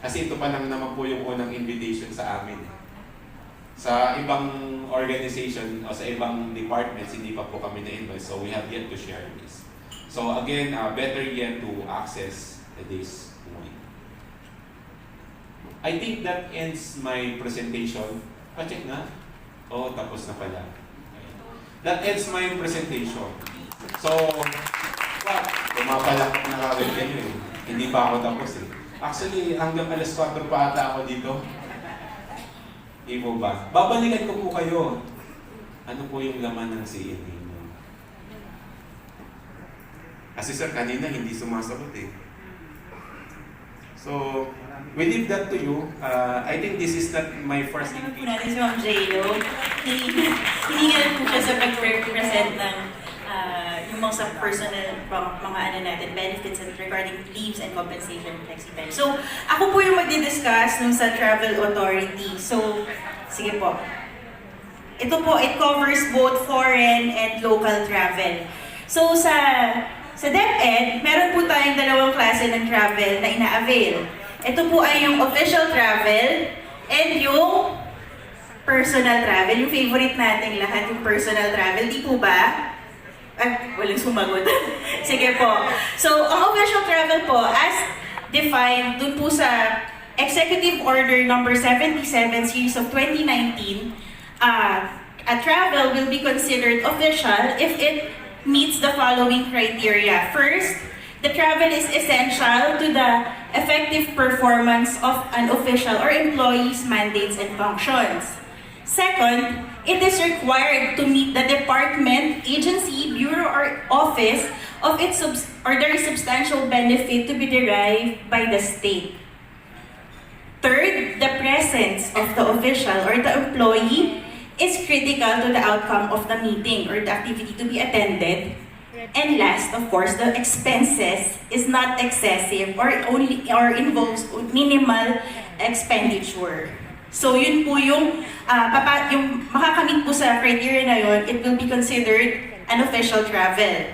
Kasi ito pa lang naman po yung unang invitation sa amin. Sa ibang organization o sa ibang departments, hindi pa po kami na-invite. So we have yet to share this. So again, better yet to access this point. I think that ends my presentation. Pa-check na? Oh, tapos na pala. That ends my presentation. So, pumapalak na kagad kayo eh. Hindi pa ako tapos eh. Actually, hanggang alas 4 pa ata ako dito. Ibo ba? Babalikan ko po kayo. Ano po yung laman ng CNA mo? Kasi sir, kanina hindi sumasagot eh. So, we leave that to you. I think this is not my first
Naman po natin si Ma'am J.Lo. Hiningan po siya sa pag-represent ng yung mga sa personal mga natin, benefits and regarding leaves and compensation flexi benefits. So, ako po yung magdi-discuss nung sa Travel Authority. So, sige po. Ito po, it covers both foreign and local travel. So, sa DepEd, meron po tayong dalawang klase ng travel na ina-avail. Ito po ay yung official travel and yung personal travel. Yung favorite nating lahat, yung personal travel. Di po ba? Walang sumagot. Sige po. So, ang official travel po, as defined dun po sa Executive Order number 77 series of 2019, a travel will be considered official if it meets the following criteria. First, the travel is essential to the effective performance of an official or employee's mandates and functions. Second, it is required to meet the department, agency, bureau, or office of its or there is substantial benefit to be derived by the state. Third, the presence of the official or the employee is critical to the outcome of the meeting or the activity to be attended. And last, of course, the expenses is not excessive or involves minimal expenditure. So yun po yung, yung makakamit po sa criteria na yun, it will be considered an official travel.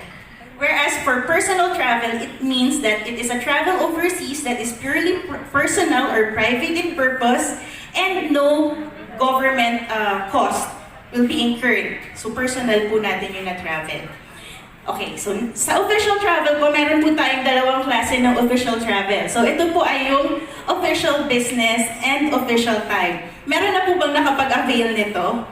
Whereas for personal travel, it means that it is a travel overseas that is purely personal or private in purpose and no government cost will be incurred. So personal po natin yung na-travel. Okay, so sa official travel po, meron po tayong dalawang klase ng official travel. So ito po ay yung official business and official time. Meron na po bang nakapag-avail nito?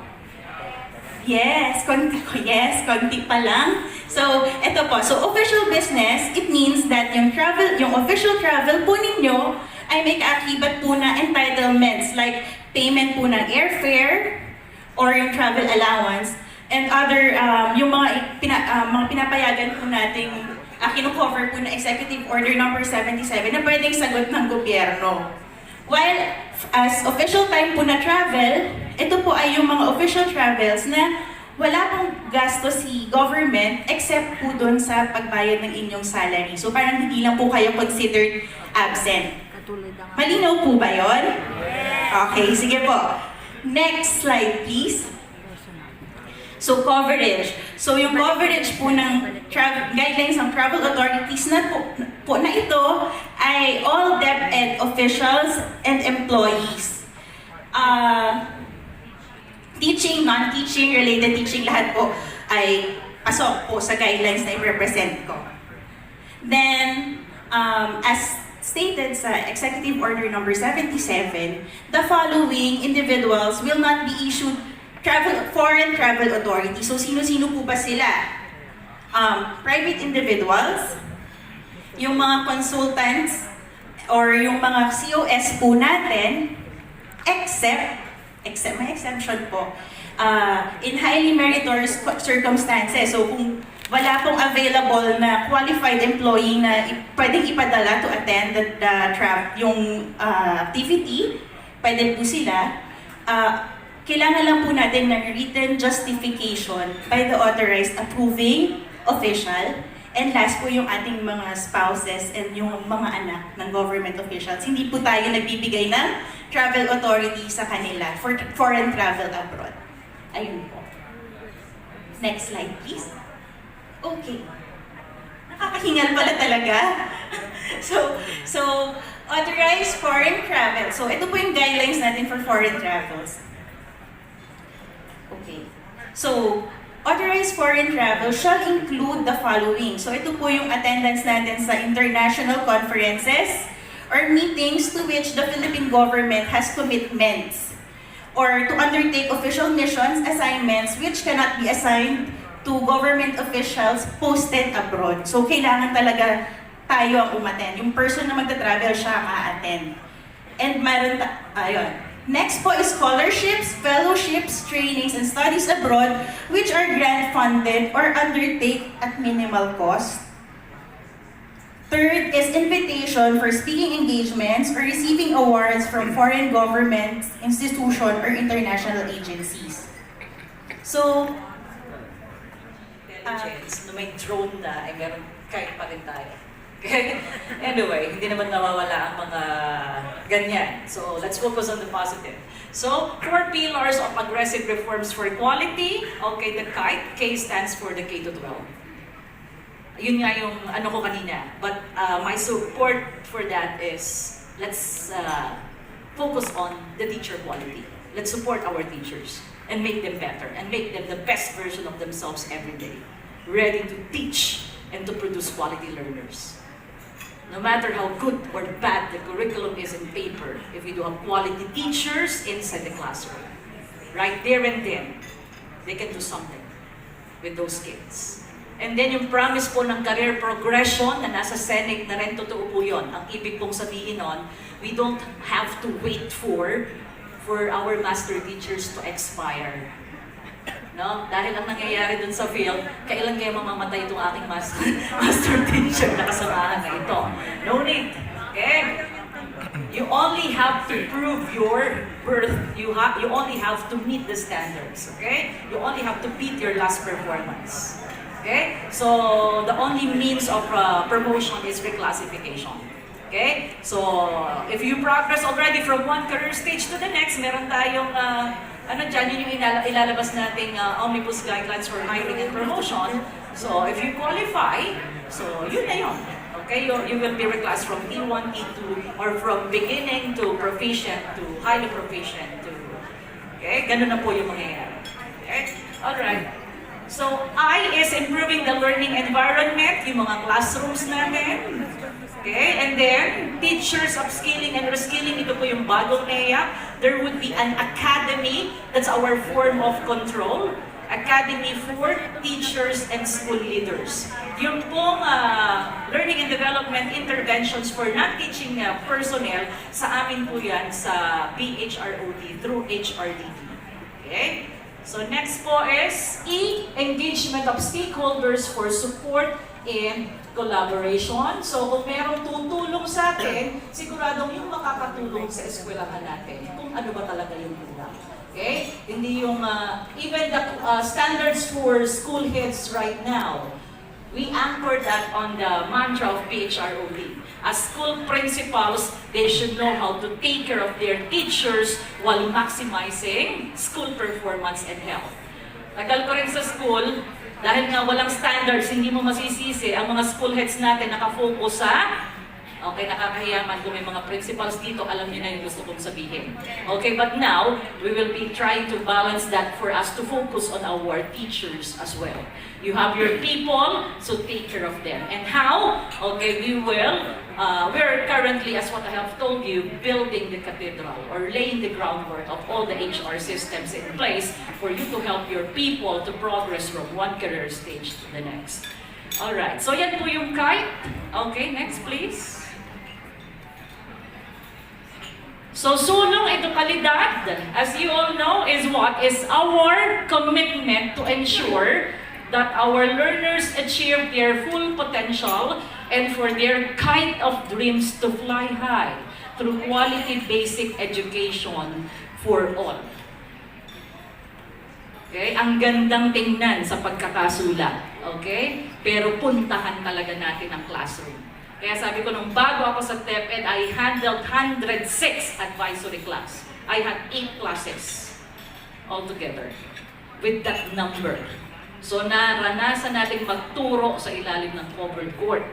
Yes, konti pa lang. So, ito po. So, official business, it means that yung official travel po ninyo ay may kaakibat po na entitlements like payment po ng airfare or yung travel allowance and other, yung mga pinapayagan po nating kino-cover po na Executive Order number 77 na pwedeng sagot ng gobyerno. While as official time po na travel, ito po ay yung mga official travels na wala pong gasto si government except po dun sa pagbayad ng inyong salary. So parang hindi lang po kayo considered absent. Malinaw po ba yon? Okay, sige po. Next slide please. So coverage. So yung coverage po ng guidelines ng travel authorities na po na ito ay all DepEd officials and employees. Teaching, non-teaching, related teaching, lahat po ay pasok po sa guidelines na i-represent ko. Then, as stated sa Executive Order number 77, the following individuals will not be issued foreign travel authority. So, sino-sino po ba sila? Private individuals, yung mga consultants, or yung mga COS po natin, except may exception po, in highly meritorious circumstances. So kung wala pong available na qualified employee na pwedeng ipadala to attend yung activity, pwede po sila, kailangan lang po natin ng written justification by the authorized approving official. And last po yung ating mga spouses and yung mga anak ng government officials. Hindi po tayo nagbibigay ng travel authority sa kanila for foreign travel abroad. Ayun po. Next slide please. Okay. Nakakahingal pala talaga. So, authorized foreign travel. So, ito po yung guidelines natin for foreign travels. Okay. So, authorized foreign travel shall include the following. So ito po yung attendance natin sa international conferences or meetings to which the Philippine government has commitments or to undertake official missions, assignments which cannot be assigned to government officials posted abroad. So kailangan talaga tayo ang umattend. Yung person na magta-travel siya ma-attend. And meron ayun. Next po is scholarships, fellowships, trainings, and studies abroad which are grant-funded or undertake at minimal cost. Third is invitation for speaking engagements or receiving awards from foreign governments, institutions, or international agencies. So,
intelligence, na may drone na, ay meron kahit pa rin tayo. Anyway, hindi naman nawawala ang mga ganyan. So, let's focus on the positive. So, 4 pillars of aggressive reforms for quality. Okay, the KITE, K stands for the K-12. Yun nga yung ano ko kanina. But my support for that is, let's focus on the teacher quality. Let's support our teachers and make them better and make them the best version of themselves every day. Ready to teach and to produce quality learners. No matter how good or bad the curriculum is in paper, if we do have quality teachers inside the classroom, right there and then, they can do something with those kids. And then yung promise po ng career progression na nasa Senate na rin, totoo po yun. Ang ibig pong sabihin nun, we don't have to wait for our master teachers to expire. No? Dahil ang nangyayari dun sa field, kailan kayo mamamatay itong aking master teacher na kasamahan na ito? No need. Okay? You only have to prove your worth. You only have to meet the standards. Okay? You only have to beat your last performance. Okay? So, the only means of promotion is reclassification. Okay? So, if you progress already from one career stage to the next, meron tayong, ano dyan, yun yung ilalabas nating omnibus guidelines for hiring and promotion. So, if you qualify, so yun na yun. Okay, you will be reclassed from T1, T2, or from beginning to proficient to highly proficient to, okay, ganun na po yung mangyayari. Okay, alright. So, I is improving the learning environment, yung mga classrooms natin. Okay, and then, teachers upskilling and reskilling, ito po yung bagong NEA. There would be an academy, that's our form of control. Academy for teachers and school leaders. Yung pong learning and development interventions for non-teaching personnel, sa amin po yan sa BHROD through HRDD. Okay? So next po is E, engagement of stakeholders for support and collaboration. So kung merong tutulong sa atin, siguradong yung makakatulong sa eskwelahan natin kung ano ba talaga yung kulang. Okay? Hindi yung, even the standards for school heads right now, we anchor that on the mantra of PHROD. As school principals, they should know how to take care of their teachers while maximizing school performance and health. Tagal ko rin sa school, dahil nga walang standards, hindi mo masisisi, ang mga school heads natin nakafocus sa okay, nakakahiyaman kung may mga principals dito, alam niyo na yung gusto kong sabihin. Okay, but now, we will be trying to balance that for us to focus on our teachers as well. You have your people, so take care of them. And how? Okay, we're currently, as what I have told you, building the cathedral or laying the groundwork of all the HR systems in place for you to help your people to progress from one career stage to the next. Alright, so yan po yung kite. Okay, next please. So, sulong edukalidad, as you all know, is what? Is our commitment to ensure that our learners achieve their full potential and for their kind of dreams to fly high through quality basic education for all. Okay? Ang gandang tingnan sa pagkakasulat. Okay? Pero puntahan talaga natin ang classroom. Kaya sabi ko, nung bago ako sa TEPED, I handled 106 advisory class. I had 8 classes altogether with that number. So naranasan natin magturo sa ilalim ng covered court.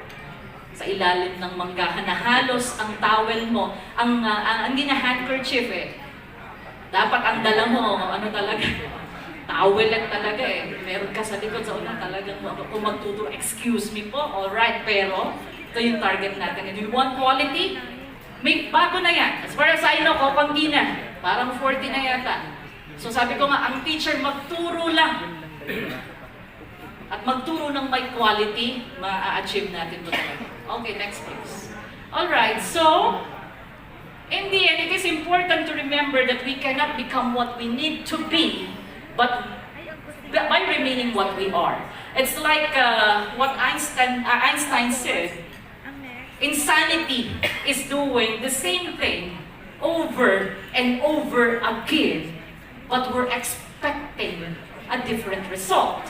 Sa ilalim ng manggahan na halos ang towel mo, hindi na handkerchief eh. Dapat ang dala mo, ano talaga, towelette talaga eh. Meron ka sa likod sa una talagang kung magtuturo, excuse me po, alright, pero ito yung target natin. If you want quality, may bago na yan. As far as I know, konti na. Parang 40 na yata. So sabi ko nga, ang teacher magturo lang. At magturo ng may quality, ma-achieve natin ito talaga. Okay, next please. Alright, so, in the end, it is important to remember that we cannot become what we need to be, but by remaining what we are. It's like what Einstein said, insanity is doing the same thing over and over again, but we're expecting a different result.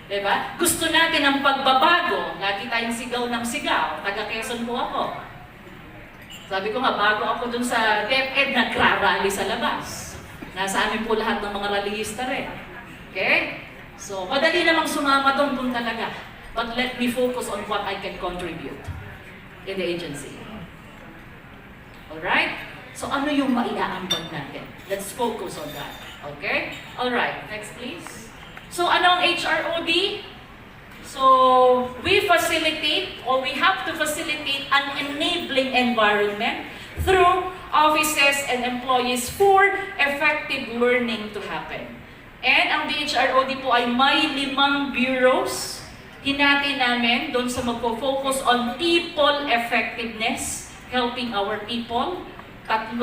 Diba? Gusto natin ang pagbabago. Lagi tayong sigaw ng sigaw. Taga Quezon po ako. Sabi ko nga, bago ako dun sa DepEd, nagrarally sa labas. Nasa amin po lahat ng mga rallyista rin. Okay? So, madali namang sumama doon talaga. But let me focus on what I can contribute in the agency. Alright? So, ano yung maiaambag natin? Let's focus on that. Okay? Alright, next please. So, ano ang HROD? So, we facilitate or we have to facilitate an enabling environment through offices and employees for effective learning to happen. And ang BHROD po ay may 5 bureaus. Hinati namin doon sa magpo-focus on people effectiveness, helping our people. 3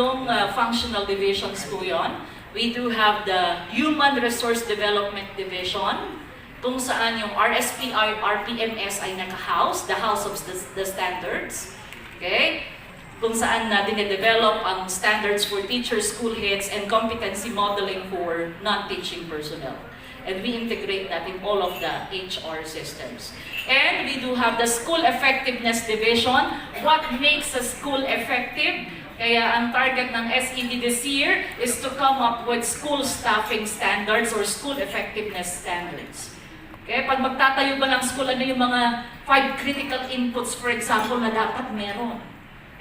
functional divisions po yon. We do have the Human Resource Development Division, kung saan yung RSPI, RPMS ay naka-house, the House of the Standards. Okay? Kung saan na dine-develop ang standards for teachers, school heads, and competency modeling for non-teaching personnel. and we integrate that in all of the HR systems. And we do have the School Effectiveness Division. What makes a school effective? Kaya ang target ng SED this year is to come up with school staffing standards or school effectiveness standards. Okay, pag magtatayo ba ng school, ano yung mga 5 critical inputs, for example, na dapat meron?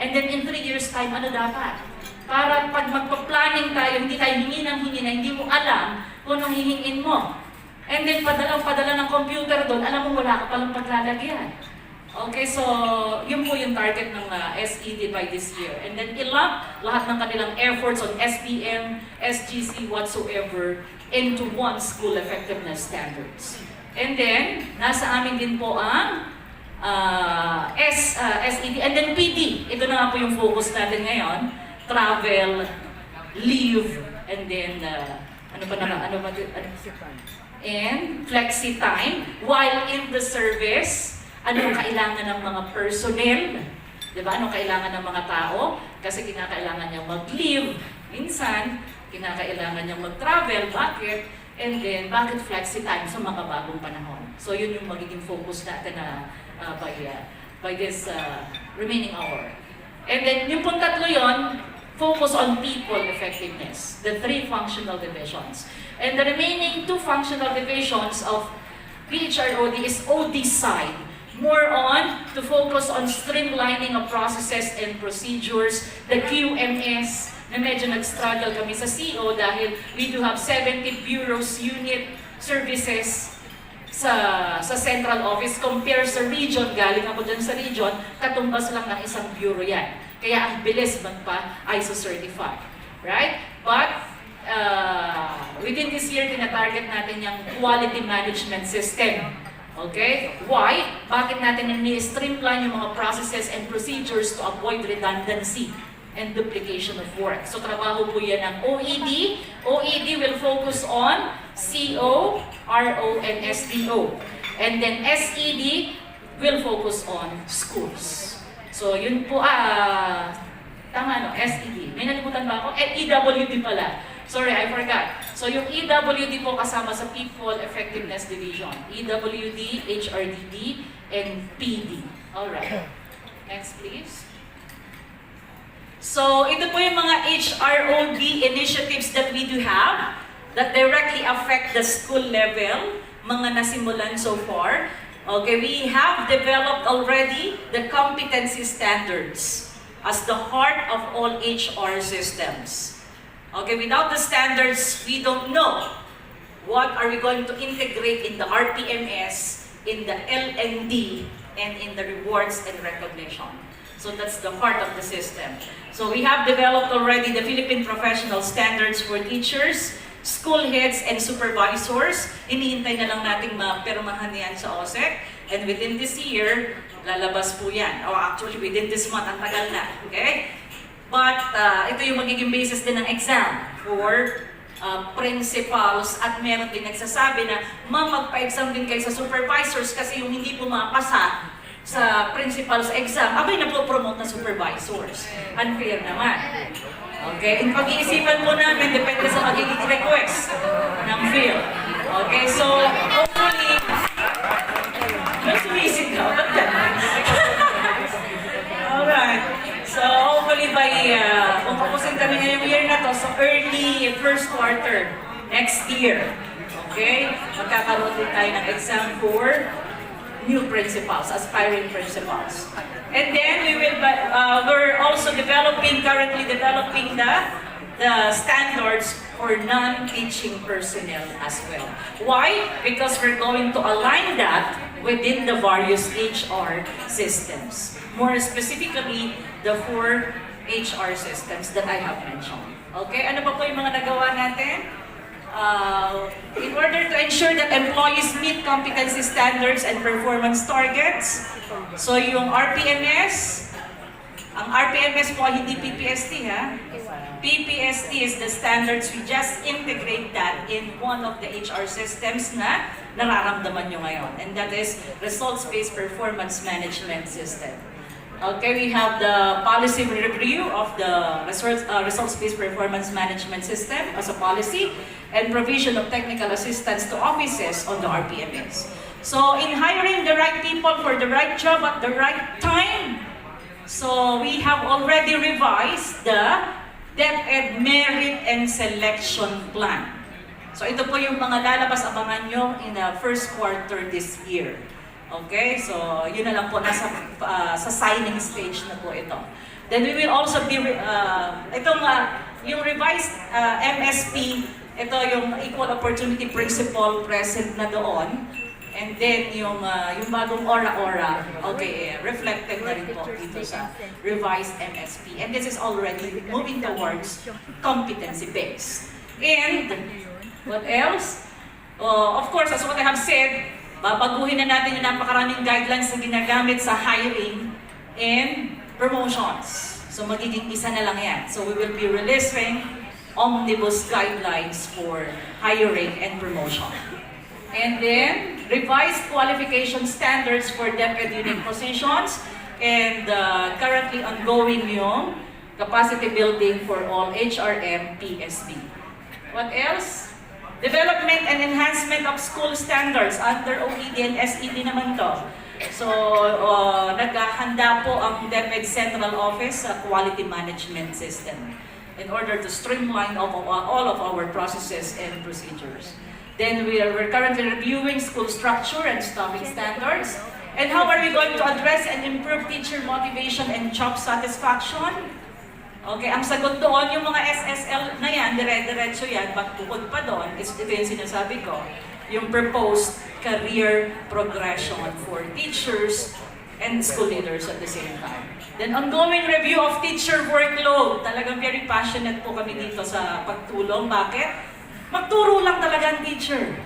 And then in 3 years' time, ano dapat? Para pag magpa-planning tayo, hindi tayo hingi ng hingi na hindi mo alam kung anong hihingin mo. And then padala ng computer doon, alam mo wala ka palang paglalagyan. Okay, so yun po yung target ng SED by this year. And then ilap lahat ng kanilang efforts on SPM, SGC, whatsoever, into one school effectiveness standards. And then, nasa amin din po ang SED, and then PD. Ito na nga po yung focus natin ngayon. Travel, leave, and then, and flexi time. While in the service, ano kailangan ng mga personnel? Diba? Ano kailangan ng mga tao? Kasi kinakailangan niyang mag-leave. Minsan, kinakailangan niyang mag-travel. Bakit? And then, bakit flexi time sa mga bagong panahon? So, yun yung magiging focus natin by this remaining hour. And then, yung pong tatlo yun, focus on people effectiveness, the 3 functional divisions. And the remaining 2 functional divisions of PHROD is OD side, more on to focus on streamlining of processes and procedures, the QMS, na medyo nag-struggle kami sa CO dahil we do have 70 bureaus, unit, services sa central office compare sa region. Galing ako dyan sa region, katumbas lang ng isang bureau yan. Kaya ang bilis magpa-ISO certified. Right? But within this year, tinatarget natin yung quality management system. Okay? Why? Bakit natin ni-streamline yung mga processes and procedures to avoid redundancy and duplication of work. So, trabaho po yan ng OED. OED will focus on CO, RO, and SDO. And then SED will focus on schools. So, yun po, tama no, SED. May nalimutan ba ako? EWD pala. Sorry, I forgot. So, yung EWD po kasama sa People Effectiveness Division. EWD, HRDD, and PD. Alright. Next, please. So, ito po yung mga HROD initiatives that we do have that directly affect the school level, mga nasimulan so far. Okay, we have developed already the competency standards as the heart of all HR systems. Okay, without the standards, we don't know what are we going to integrate in the RPMS, in the LND, and in the rewards and recognition. So that's the heart of the system. So we have developed already the Philippine Professional Standards for teachers, school heads, and supervisors. Hinihintay na lang nating mapirmahan yan sa OSEC. And within this year, lalabas po yan. Or actually, within this month, ang tagal na. Okay? But ito yung magiging basis din ng exam for principals. At meron din nagsasabi na, magpa-exam din kayo sa supervisors kasi yung hindi pumapasa sa principal's exam, abay napopromote na supervisors. Unfair naman. Okay? And pag-iisipan po namin, depende sa magiging request ng field. Okay? So, hopefully, may sumisid ka. Ba't ganun? Alright. So, hopefully by, kung tapusin kami ngayong year na to, so early first quarter next year. Okay? Magkakaroon din tayo ng exam for new principals, aspiring principals. And then we will, we're also currently developing the standards for non-teaching personnel as well. Why? Because we're going to align that within the various HR systems. More specifically, the 4 HR systems that I have mentioned. Okay, ano pa po yung mga nagawa natin? In order to ensure that employees meet competency standards and performance targets, so yung RPMS, ang RPMS po hindi PPST ha. PPST is the standards, we just integrate that in one of the HR systems na nararamdaman nyo ngayon. And that is Results-Based Performance Management System. Okay, we have the policy review of the results-based performance management system as a policy and provision of technical assistance to offices on the RPMS. So in hiring the right people for the right job at the right time, so we have already revised the DepEd Merit and Selection Plan. So ito po yung mga lalabas, abangan nyo in the first quarter this year. Okay, so yun na lang po, sa signing stage na po ito. Then we will also be, yung revised MSP, ito yung Equal Opportunity Principle present na doon. And then yung bagong ora-ora, okay, reflected na rin po dito sa revised MSP. And this is already moving towards competency-based. And what else? Of course, as what I have said, babaguhin na natin yung napakaraming guidelines na ginagamit sa hiring and promotions. So magiging isa na lang yan. So we will be releasing omnibus guidelines for hiring and promotion. And then, revised qualification standards for DepEd unit positions and currently ongoing yung capacity building for all HRM PSB. What else? Development and enhancement of school standards under OED and SED naman to. So, naghahanda po ang DepEd Central Office sa Quality Management System in order to streamline all of our processes and procedures. Then we're currently reviewing school structure and staffing standards. And how are we going to address and improve teacher motivation and job satisfaction? Okay, ang sagot doon, yung mga SSL na yan, dire-diretso yan, but bukod pa doon, ito yung sinasabi ko, yung proposed career progression for teachers and school leaders at the same time. Then ongoing review of teacher workload. Talagang very passionate po kami dito sa pagtulong. Bakit? Magturo lang talaga ang teacher.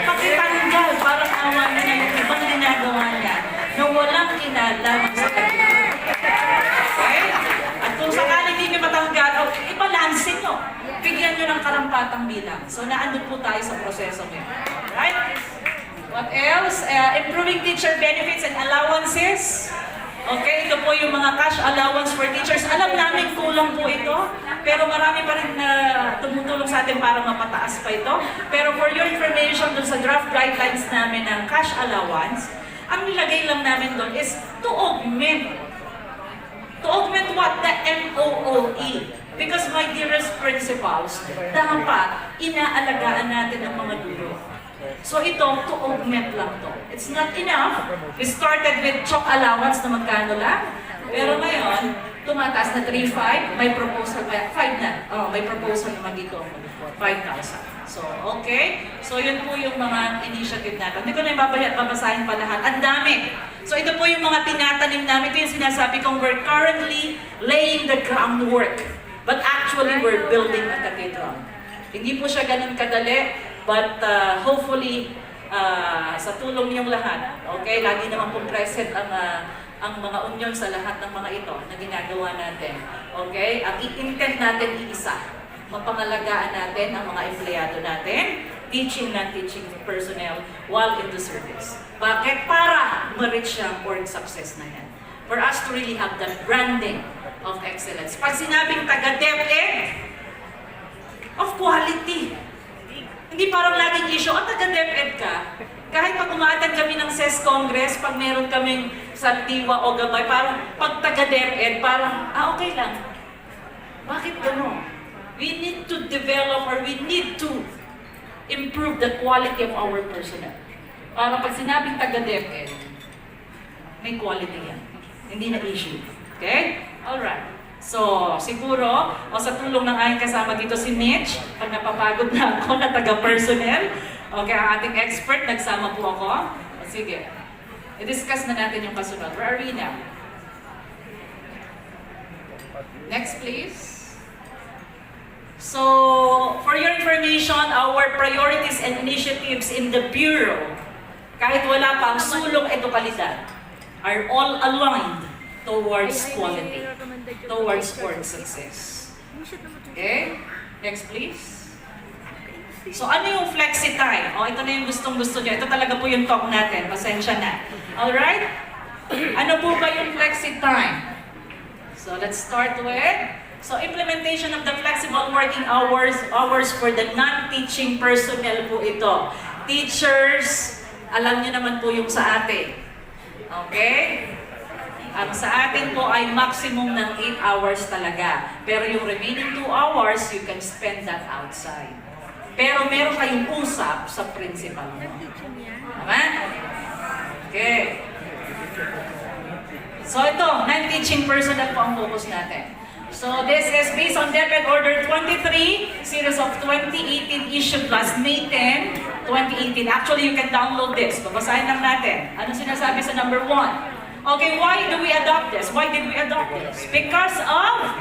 Pakitanggal, parang awan na yung ibang ginagawa niya na walang kinalaman sa kanya. Okay? At kung sakaling hindi nyo matanggal, ibalansin nyo. Bigyan nyo ng karampatang bilang. So naandun po tayo sa proseso ngayon. Right? What else? Improving teacher benefits and allowances. Okay, ito po yung mga cash allowance for teachers. Alam namin kulang po ito, pero marami pa rin na tumutulong sa atin para mapataas pa ito. Pero for your information, dun sa draft guidelines namin ng cash allowance, ang nilagay lang namin doon is to augment. To augment what? The MOOE. Because my dearest principals, dapat inaalagaan natin ang mga guro. So ito, to augment lang to. It's not enough. We started with chalk allowance na magkano lang. Pero ngayon, tumataas na 3,500. May proposal pa, 5 na. May proposal naman dito, 5,000. So, okay. So yun po yung mga initiative natin. Hindi ko na yung babasahin pa lahat. Ang dami. So ito po yung mga tinatanim namin. Ito yung sinasabi kong we're currently laying the groundwork. But actually, we're building a cathedral. Hindi po siya ganun kadali. But hopefully, sa tulong niyong lahat, okay, lagi naman po present ang mga union sa lahat ng mga ito na ginagawa natin. Okay? Ang i-intent natin iisa. Mapangalagaan natin ang mga empleyado natin, teaching na teaching personnel while in the service. Bakit? Para ma-reach ang org success na yan. For us to really have that branding of excellence. Pag sinabing taga-DepEd, of quality. Hindi parang laging issue, taga-DepEd ka. Kahit pag umaattend kami ng CES Congress, pag meron kaming saltiwa o gabay, parang pag taga-DepEd, parang, okay lang. Bakit gano'n? We need to develop or we need to improve the quality of our personnel. Para pag sinabing taga-DepEd, may quality yan. Hindi na issue. Okay? Alright. So, siguro, sa tulong ng aking kasama dito si Mitch, pag napapagod na ako na taga-personnel, okay, ang ating expert, nagsama po ako. Sige, i-discuss na natin yung kasunod. Where are we now? Next, please. So, for your information, our priorities and initiatives in the Bureau, kahit wala pang sulong edukalidad, are all aligned towards quality, towards org success. Okay? Next, please. So, ano yung flexi time? Ito na yung gustong-gusto nyo. Ito talaga po yung talk natin. Pasensya na. Alright? Ano po ba yung flexi time? So let's start with, so implementation of the flexible working hours for the non-teaching personnel po ito. Teachers, alam niyo naman po yung sa atin. Okay? Ang sa atin po ay maximum ng 8 hours talaga. Pero yung remaining 2 hours, you can spend that outside. Pero meron kayong usap sa principal mo. Tama? Okay. So ito, non-teaching personnel po ang focus natin. So this is based on DepEd Order 23, series of 2018 issued last May 10, 2018. Actually, you can download this. Babasahin lang natin. Ano sinasabi sa number 1? Okay, why do we adopt this? Why did we adopt this? Because of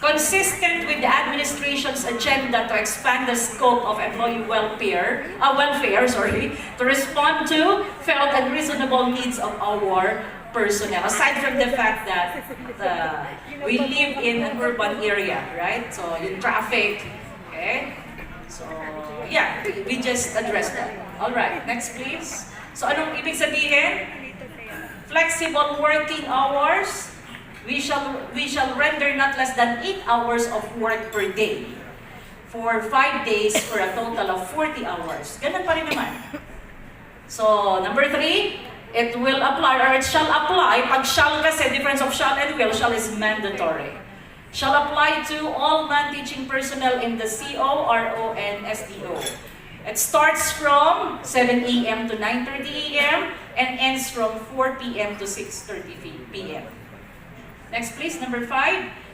consistent with the administration's agenda to expand the scope of employee welfare, to respond to felt and reasonable needs of our personnel. Aside from the fact that we live in an urban area, right? So yung traffic, okay? So yeah, we just addressed that. All right, next please. So anong ibig sabihin? Flexible working hours. We shall render not less than 8 hours of work per day for 5 days for a total of 40 hours. Ganun pa rin naman. So number 3. It will apply, or it shall apply, pag shall kasi, difference of shall and will, shall is mandatory. Shall apply to all non-teaching personnel in the CO, RO, and SDO. It starts from 7 a.m. to 9:30 a.m. and ends from 4 p.m. to 6:30 p.m. Next please, number 5.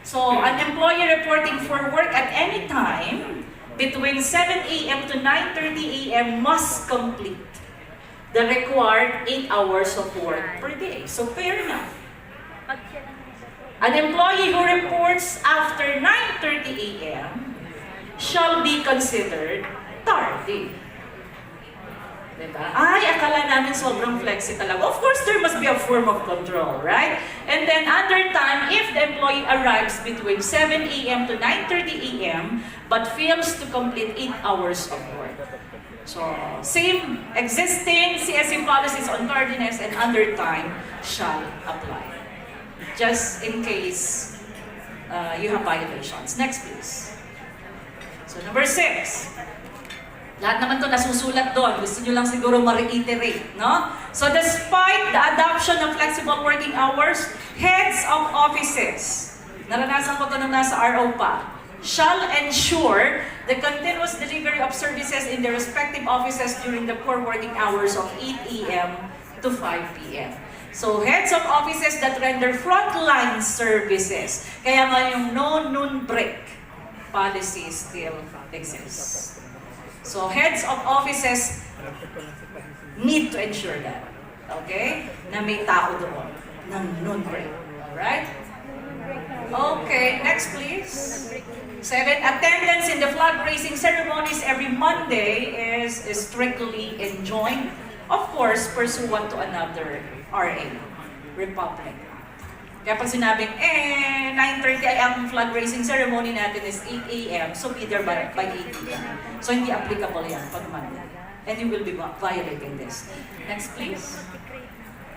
So, an employee reporting for work at any time between 7 a.m. to 9:30 a.m. must complete the required 8 hours of work per day. So, fair enough. An employee who reports after 9:30 a.m. shall be considered tardy. Diba? Ay, akala namin sobrang flexi talaga. Of course, there must be a form of control, right? And then, under time, if the employee arrives between 7 a.m. to 9:30 a.m. but fails to complete 8 hours of work. So, same existing CSE policies on tardiness and under time shall apply. Just in case you have violations. Next, please. So, number 6. Lahat naman to nasusulat doon. Gusto nyo lang siguro ma-reiterate, no? So, despite the adoption of flexible working hours, heads of offices, naranasan ko to nung nasa RO pa, shall ensure the continuous delivery of services in their respective offices during the core working hours of 8 a.m. to 5 p.m. So, heads of offices that render frontline services. Kaya nga yung no noon break policy still exists. So, heads of offices need to ensure that. Okay? Na may tao doon ng noon break. Alright? Okay, next please. 7, attendance in the flag raising ceremonies every Monday is strictly enjoined, of course, pursuant to another RA, Republic. Kaya pag sinabing, 9:30 ay ang flag raising ceremony natin is 8 a.m., so be there by 8 a.m. So hindi applicable yan pag Monday. And you will be violating this. Next please.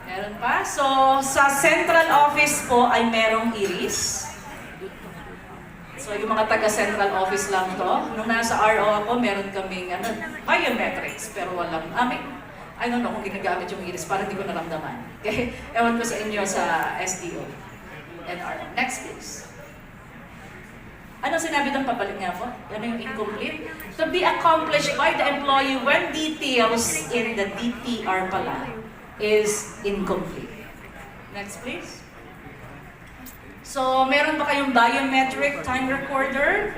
Meron pa. So, sa central office po ay merong iris. So, yung mga taga-central office lang to. Nung nasa RO ako, meron kaming biometrics, pero walang, I don't know kung ginagamit yung iris, parang hindi ko naramdaman. Okay? Ewan ko sa inyo sa SDO and RO. Next please. Ano sinabi ng papalit nga po? Ano yung incomplete? To be accomplished by the employee when details in the DTR pala is incomplete. Next please. So, meron ba kayong biometric time recorder?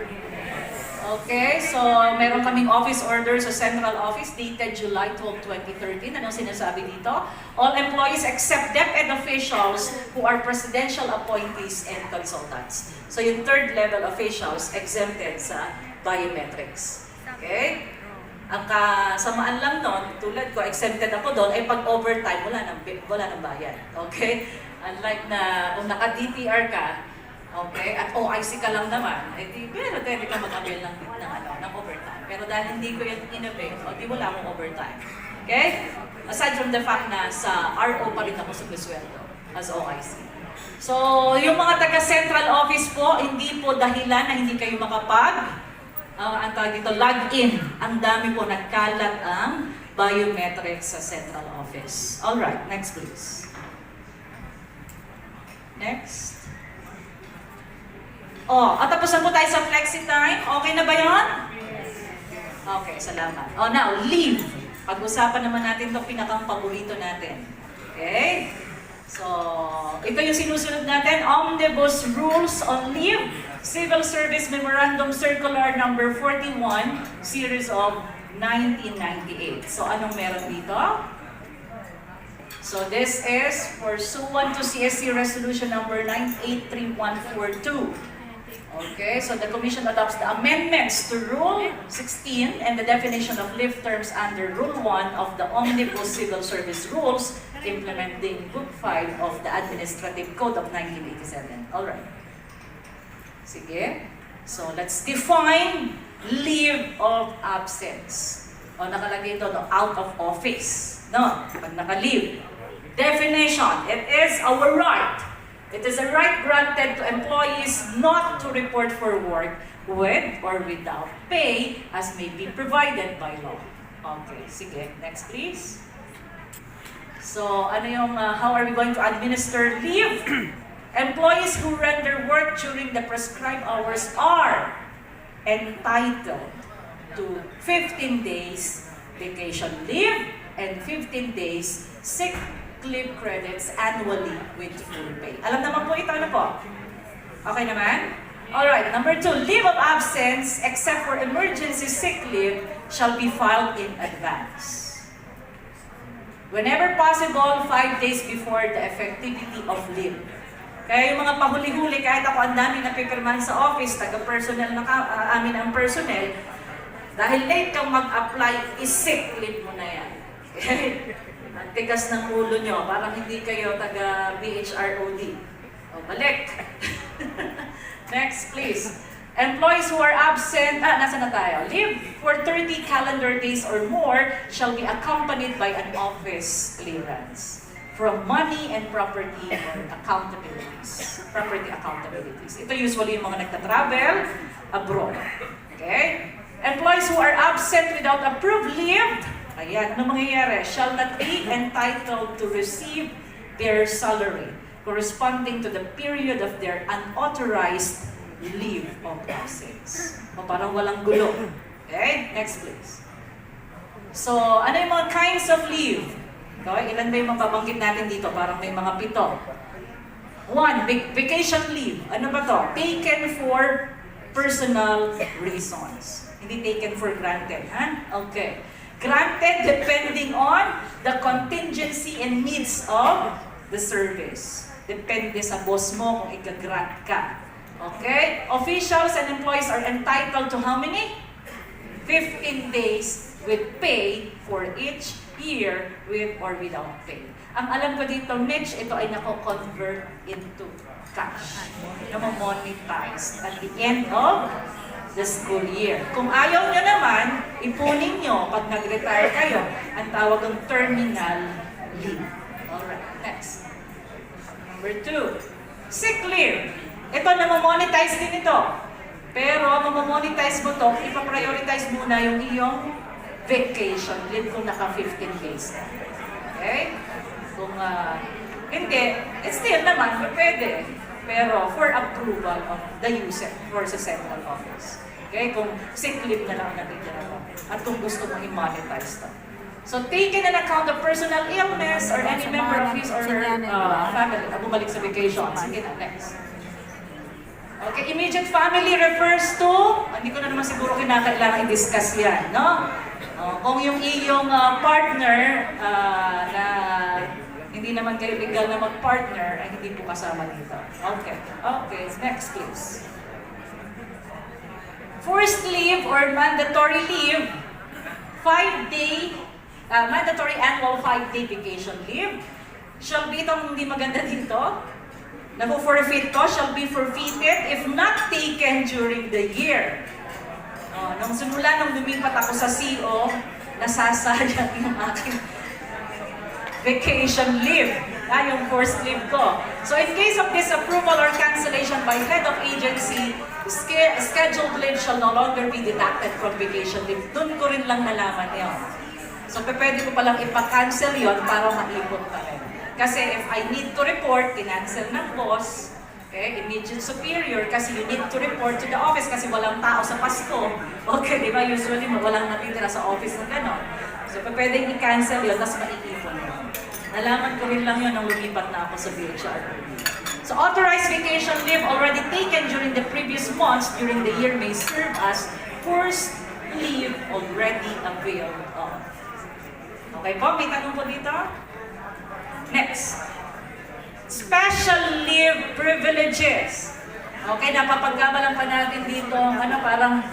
Okay, so meron kaming office order sa central office dated July 12, 2013. Anong sinasabi dito? All employees except DepEd officials who are presidential appointees and consultants. So yung third level officials exempted sa biometrics. Okay? Ang kasamaan lang nun, tulad ko, exempted ako doon, ay pag overtime, wala nang bayad. Okay? Unlike na kung naka-DTR ka, okay, at OIC ka lang naman, di pwede ka mag-avail ng overtime. Pero dahil hindi ko yan in-avail, di wala akong overtime. Okay? Aside from the fact na sa RO pa rin ako sumisweldo as OIC. So, yung mga taga-central office po, hindi po dahilan na hindi kayo ang tawag dito, log-in. Ang dami po nagkalat ang biometrics sa central office. Alright, next please. Next. Tapos na po tayo sa flexi time. Okay na ba yun? Okay, salamat. Now, leave. Pag-usapan naman natin itong pinakang paborito natin. Okay? So, ito yung sinusunod natin, Omnibus Rules on Leave, Civil Service Memorandum Circular number 41, series of 1998. So, anong meron dito? So, this is pursuant to CSC Resolution number 983142. Okay, so the Commission adopts the amendments to Rule 16 and the definition of leave terms under Rule 1 of the Omnibus Civil Service Rules implementing Book 5 of the Administrative Code of 1987. Alright. Sige. So, let's define leave of absence. Nakalagay ito, out of office. No, pag naka-leave. Definition, it is our right. It is a right granted to employees not to report for work with or without pay as may be provided by law. Okay, sige. Next please. So, how are we going to administer leave? Employees who render work during the prescribed hours are entitled to 15 days vacation leave and 15 days sick leave credits annually with full pay. Alam naman po ito, ano po? Okay naman? Alright, number 2, leave of absence except for emergency sick leave shall be filed in advance. Whenever possible, 5 days before the effectivity of leave. Kaya yung mga pahuli-huli, kahit ako ang dami napipirmahan sa office, taga-personnel na amin ang personnel, dahil late kang mag-apply, is-sick leave mo na yan. Ang tigas ng ulo nyo, parang hindi kayo taga-BHROD. Balik. Next, please. Employees who are absent, nasa na tayo? Leave for 30 calendar days or more shall be accompanied by an office clearance from money and property or accountabilities. Property accountabilities. Ito usually yung mga nagta-travel abroad. Okay? Employees who are absent without approved leave, ayan, ano mangyayari? Shall not be entitled to receive their salary corresponding to the period of their unauthorized leave of absence. O parang walang gulo. Okay? Next please. So, ano yung mga kinds of leave? Okay, ilan ba yung mababanggit natin dito? Parang may mga 7. 1, vacation leave. Ano ba to? Taken for personal reasons. Hindi taken for granted. Okay. Granted depending on the contingency and needs of the service. Depende sa boss mo kung ika-grant ka. Okay? Officials and employees are entitled to how many? 15 days with pay for each year with or without pay. Ang alam ko dito, Mitch, ito ay nako-convert into cash. Namo-monetize at the end of the school year. Kung ayaw nyo naman, ipunin nyo pag nag-retire kayo, ang tawag ng terminal leave. Alright, next. Number 2, sick leave. Ito, namo-monetize din ito. Pero, mamo-monetize mo to, ipaprioritize muna yung iyong vacation leave kung naka 15 days. Okay? Kung hindi, still naman, pwede. Pero for approval of the user for sa central office. Okay? Kung sick leave na lang natitira mo. At kung gusto mo i-monetize to. So, taken in account of personal illness or any member of his or her family na bumalik sa vacation. Sige na, next. Okay, immediate family refers to, hindi ko na naman siguro kinakailangan i-discuss yan, no? Kung yung iyong partner na hindi naman kayo legal na mag-partner, ay hindi po kasama dito. Okay, okay, next please. Forced leave or mandatory leave, 5-day, mandatory annual 5-day vacation leave. Shall be itong hindi maganda dito. Napo-forfeit ko, shall be forfeited if not taken during the year. Nung simula nung lumipat ako sa CO, nasasayang yung aking vacation leave. Yung first leave ko. So in case of disapproval or cancellation by head of agency, scheduled leave shall no longer be deducted from vacation leave. Doon ko rin lang nalaman yun. So pwede ko palang ipa-cancel yun para maipon pa rin. Kasi if I need to report, kinancel ng boss, okay, immediate superior, kasi you need to report to the office kasi walang tao sa Pasko. Okay, di ba? Usually walang natitira sa office ng gano'n. So pwedeng i-cancel yun, tapos maiipon yun. Nalaman ko rin lang yun nung lumipat na ako sa BHR. So authorized vacation leave already taken during the previous months during the year may serve as first leave already availed of. Okay po, may tanong po dito? Next. Special leave privileges. Okay, napapagkamalan pa natin dito, parang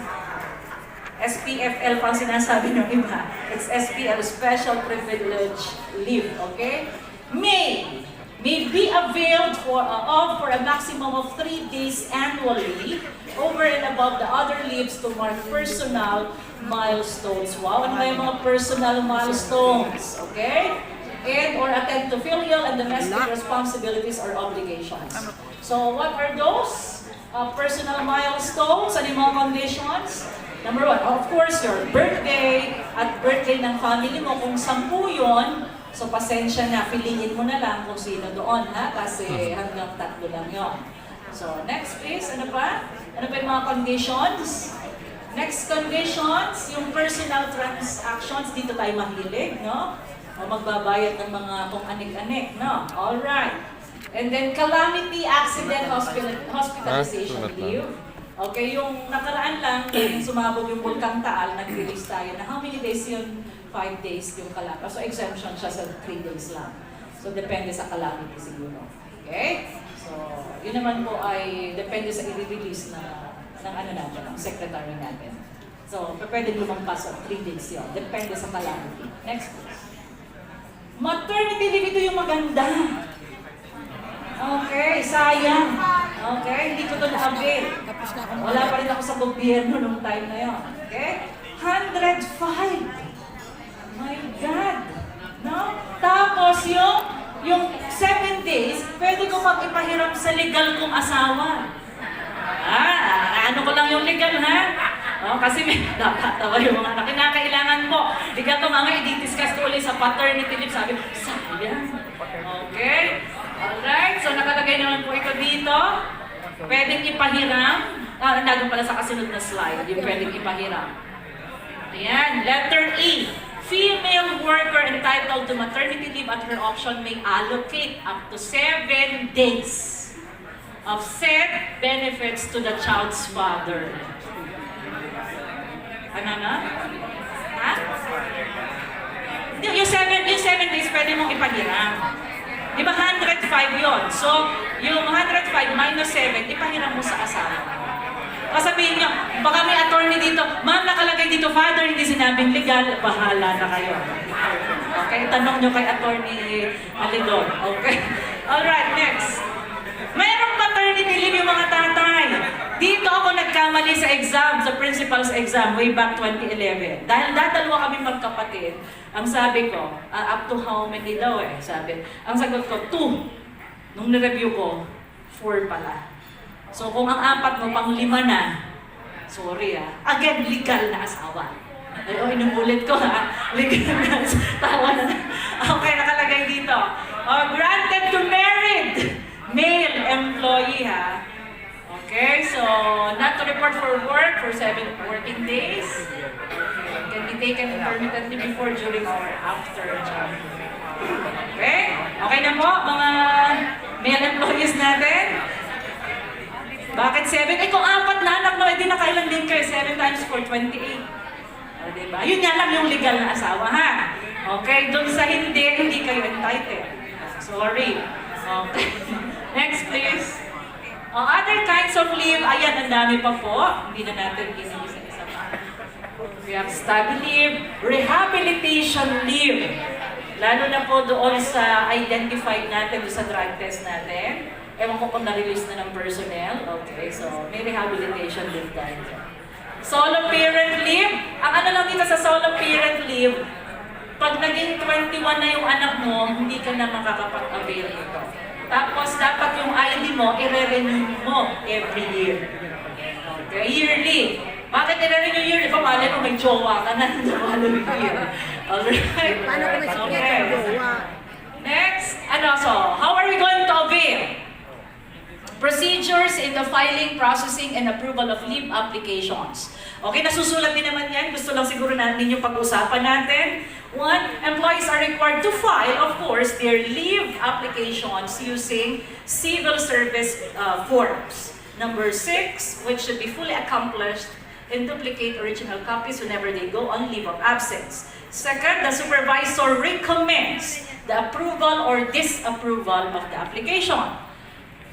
SPFL pang sinasabi ng iba. It's SPL, Special Privilege Leave, okay? May be availed for a maximum of 3 days annually over and above the other leaves to mark personal milestones. Wow, ano ba yung mga personal milestones? Okay? And or attend to filial and domestic responsibilities or obligations. So what are those personal milestones? Ano yung mga conditions? Number 1, of course, your birthday at birthday ng family mo. Kung 10 yun, so pasensya na, piliin mo na lang kung sino doon, ha? Kasi hanggang 3 lang yun. So next please, ano pa? Ano pa yung mga conditions? Next conditions, yung personal transactions, dito tayo mahilig, no? O magbabayad ng mga kung anik-anik, no? Alright. And then calamity, accident, hospitalization leave. Okay, yung nakaraan lang, yung sumabog yung Bulkang Taal, nag-release tayo na how many days yun? 5 days yung calamity. So exemption siya sa 3 days lang. So depende sa calamity siguro. Okay? So yun naman po ay depende sa i-release ng natin, ng secretary natin. So pwede lumampas sa 3 days yun. Depende sa calamity. Next please. Maternity leave, ito yung maganda. Okay, sayang. Okay, hindi ko ito na-avail. Wala pa rin ako sa gobyerno nung time na yun. Okay? 105. My God. No? Tapos yung 7 days, pwede ko mag-ipahiram sa legal kong asawa. Ano ko lang yung legal, ha? Kasi may natatawa yung mga anak. Kinakailangan ko. Legal ko mga i-discuss ko ulit sa paternity leave. Sabi, sayang. Okay? Alright, so nakalagay naman po ito dito. Pwedeng ipahiram. Nandun pala sa kasunod na slide, yung pwedeng ipahiram. Ayan, letter E. Female worker entitled to maternity leave at her option may allocate up to 7 days of said benefits to the child's father. Ano na? Ha? Yung 7 days pwede mong ipahiram. Di ba 105 yun? So, yung 105 minus 7, ipahiram mo sa asawa. Kasabihin nyo, baka may attorney dito, ma'am, nakalagay dito, father, hindi sinabing legal, bahala na kayo. Okay, tanong nyo kay attorney Alidor. Okay? Alright, next. Mayroong paternity leave yung mga tatay. Dito ako nagkamali sa exam, sa principal's exam, way back 2011. Dahil dadalawa kami magkapatid, ang sabi ko, up to how many daw sabi. Ang sagot ko, 2. Nung nireview ko, 4 pala. So kung ang 4 mo, pang 5 na, sorry again, legal na asawa. Inuulit ko legal na, tawa na. Okay, nakalagay dito. Granted to married male employee Okay, so not to report for work for 7 working days. Can be taken intermittently before, during, or after job. Okay? Okay na po, mga male employees natin? Bakit 7? Kung 4 na anak mo, edi nakailan din kayo. 7 times 4, 28. Diba? Yun nga lang yung legal na asawa, ha? Okay, doon sa hindi kayo entitled. Sorry. Okay. Next, please. Other kinds of leave, ayan, ang dami pa po. Hindi na natin isa-isa pa. We have study leave, rehabilitation leave. Lalo na po doon sa identified natin, doon sa drug test natin. Ewan ko kung na-release na ng personnel. Okay, so may rehabilitation leave tayo. Solo parent leave. Ang ano lang dito sa solo parent leave, Pag naging 21 na yung anak mo, hindi ka na makakapag-avail ito. Tapos dapat yung ID mo, i-renew mo every year. Okay, yearly. Bakit i-renew yearly? Pamali mo may jowa ka na the following year. Alright? Okay. Next, so how are we going to avail? Procedures in the filing, processing, and approval of leave applications. Okay, nasusulat din naman yan. Gusto lang siguro natin yung pag-usapan natin. 1, employees are required to file, of course, their leave applications using civil service forms. Number 6, which should be fully accomplished and duplicate original copies whenever they go on leave of absence. Second, the supervisor recommends the approval or disapproval of the application.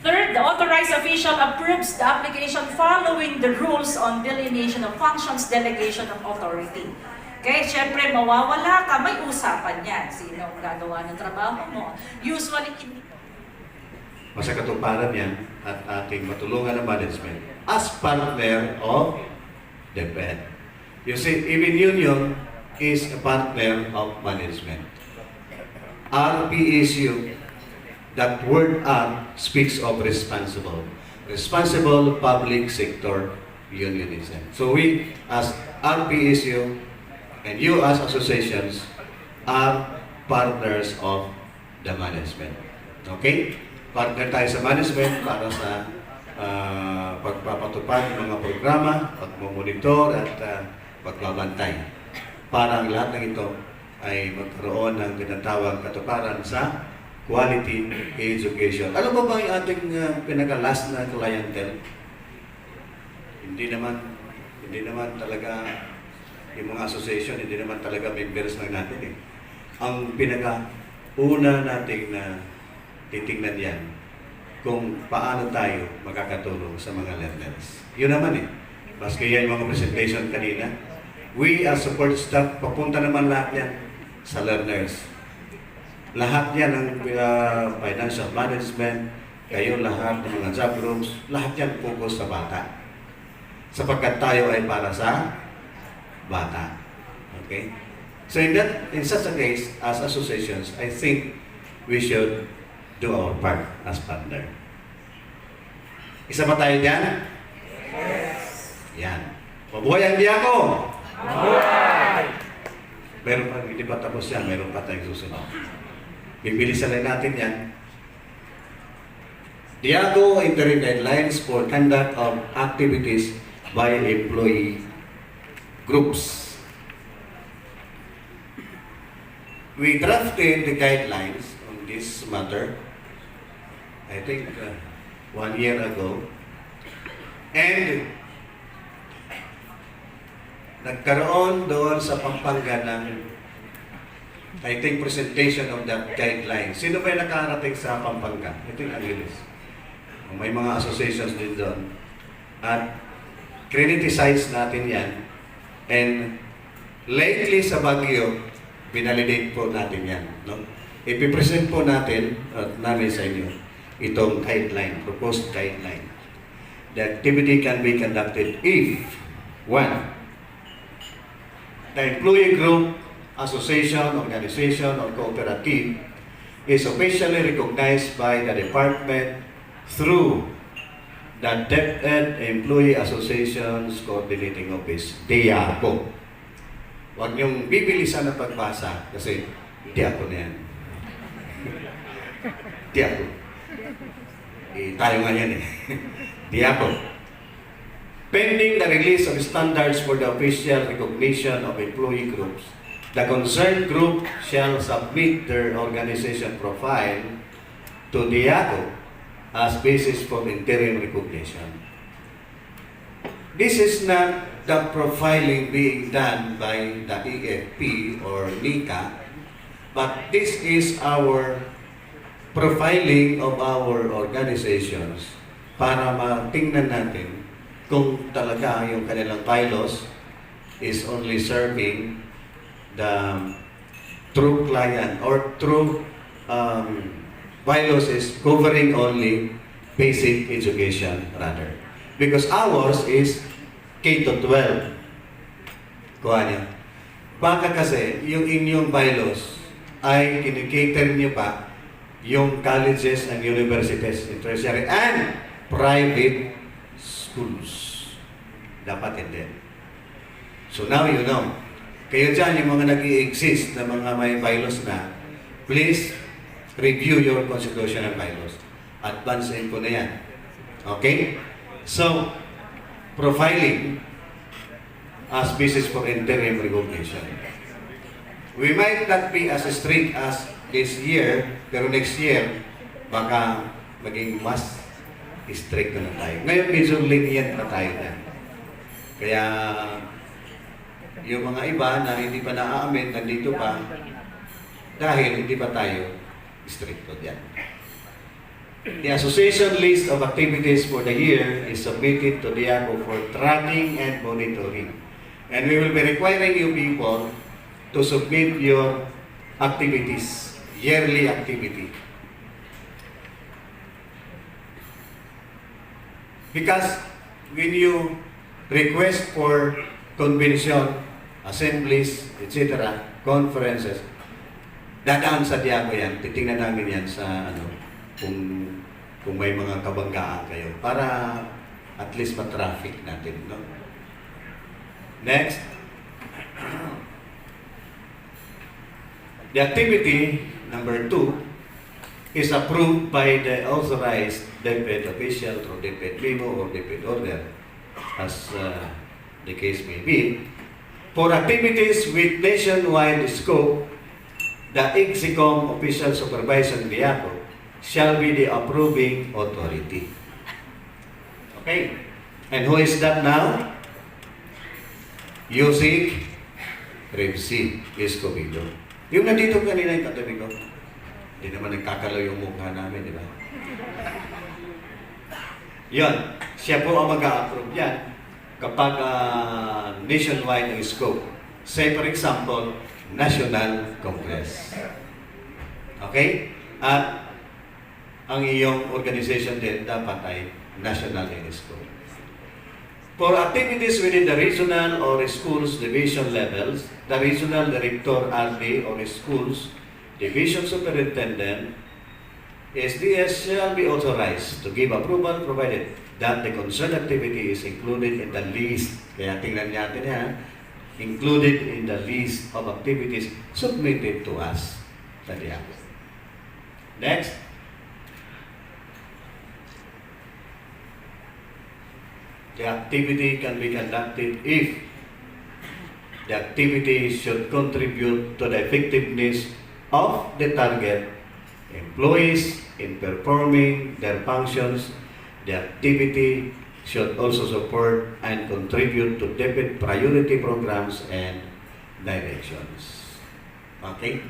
Third, the authorized official approves the application following the rules on delineation of functions, delegation of authority. Okay, syempre mawawala ka, may usapan yan. Sino ang gagawa ng trabaho mo? Usually,
Sa katuparan yan at ating matulungan ng management as partner of the Fed. You see, even union is a partner of management. RPSU, that word R speaks of responsible. Responsible public sector unionism. So we as RPSU and you as associations are partners of the management. Okay? Partner tayo sa management para sa pagpapatupad ng mga programa, pagmumonitor at pagbabantay. Para ang lahat ng ito ay magkaroon ng tinatawag katuparan sa quality education. Alam mo ba yung ating pinaka-last na clientele? Hindi naman talaga yung mga association, hindi naman talaga members lang natin eh. Ang pinaka-una nating na titingnan yan kung paano tayo makakatulong sa mga learners. Yun naman eh. Maski yan yung mga presentation kanina. We as support staff, papunta naman lahat yan sa learners. Lahat yan ng financial management, kayo lahat ng mga job rooms, lahat yan focus sa bata. Sapagkat tayo ay para sa bata. Okay? So in such a case, as associations, I think we should do our part as partner. Isa pa tayo dyan? Yes. Yan. Mabuhay ang Diako! Mabuhay! Meron pa, hindi pa tapos yan, meron pa tayong susunod. Bibilisan lang natin yan. Diako interim guidelines for conduct of activities by employee groups. We drafted the guidelines on this matter, I think 1 year ago, and nagkaroon doon sa Pampanga ng I think presentation of that guideline. Sino ba yung nakarating sa Pampanga? Ito yung Angeles. May mga associations din doon. At criticize natin yan. And lately sa Baguio, binalidate po natin yan. No? Ipipresent po natin at namin sa inyo itong guideline, proposed guideline. The activity can be conducted if 1. The employee group, association, organization, or cooperative is officially recognized by the department through the DepEd Employee Associations Coordinating Office, DIACO. Huwag niyong bibilisan ang pagbasa kasi DIACO na yan. DIACO. Tayo nga yan eh. DIACO. Pending the release of standards for the official recognition of employee groups, the concerned group shall submit their organization profile to DIACO as basis for interim recognition. This is not the profiling being done by the EFP or NICA, but this is our profiling of our organizations para matingnan natin kung talaga yung kanilang bylaws is only serving the true client or true bylaws is covering only basic education rather. Because ours is K-12. Kuha niya. Baka kasi yung inyong bylaws ay kinikater niyo pa yung colleges and universities, tertiary and private schools. Dapat hindi. So now you know. Kayo dyan, yung mga nag-i-exist na mga may bylaws na, please review your constitutional bylaws. Advancein po na yan. Okay? So, profiling as basis for interim recognition. We might not be as strict as this year, pero next year, baka maging mas strict na tayo. Ngayon, medyo lenient na tayo na. Kaya, yung mga iba na hindi pa na-aamend, nandito pa, dahil hindi pa tayo stricto diyan. The association list of activities for the year is submitted to DIACO for tracking and monitoring. And we will be requiring you people to submit your activities, yearly activity. Because when you request for convention, assemblies, etc., conferences, dadaan sa DIACO yan, titingnan namin yan sa kung may mga kabanggaan kayo para at least ma-traffic natin, no? Next. The activity number 2 is approved by the authorized DepEd official through DepEd memo or DepEd order, as the case may be. For activities with nationwide scope, the EXICOM official supervising DIACO shall be the approving authority. Okay? And who is that now? Yusik Revsi Escobedo. Yung nandito kanina yung katabi ko, hindi naman nagkakalaw yung mukha namin, di ba? Yan. Siya po ang mag-a-approve yan kapag nationwide ang scope. Say for example, National Congress. Okay? At ang iyong organization din dapat ay national in scope. For activities within the regional or schools division levels, the regional director RD or schools division superintendent SDS shall be authorized to give approval provided that the concerned activity is included in the list. Kaya tingnan natin yan, included in the list of activities submitted to us. Next. The activity can be conducted if the activity should contribute to the effectiveness of the target employees in performing their functions. The activity should also support and contribute to DepEd priority programs and directions. Okay?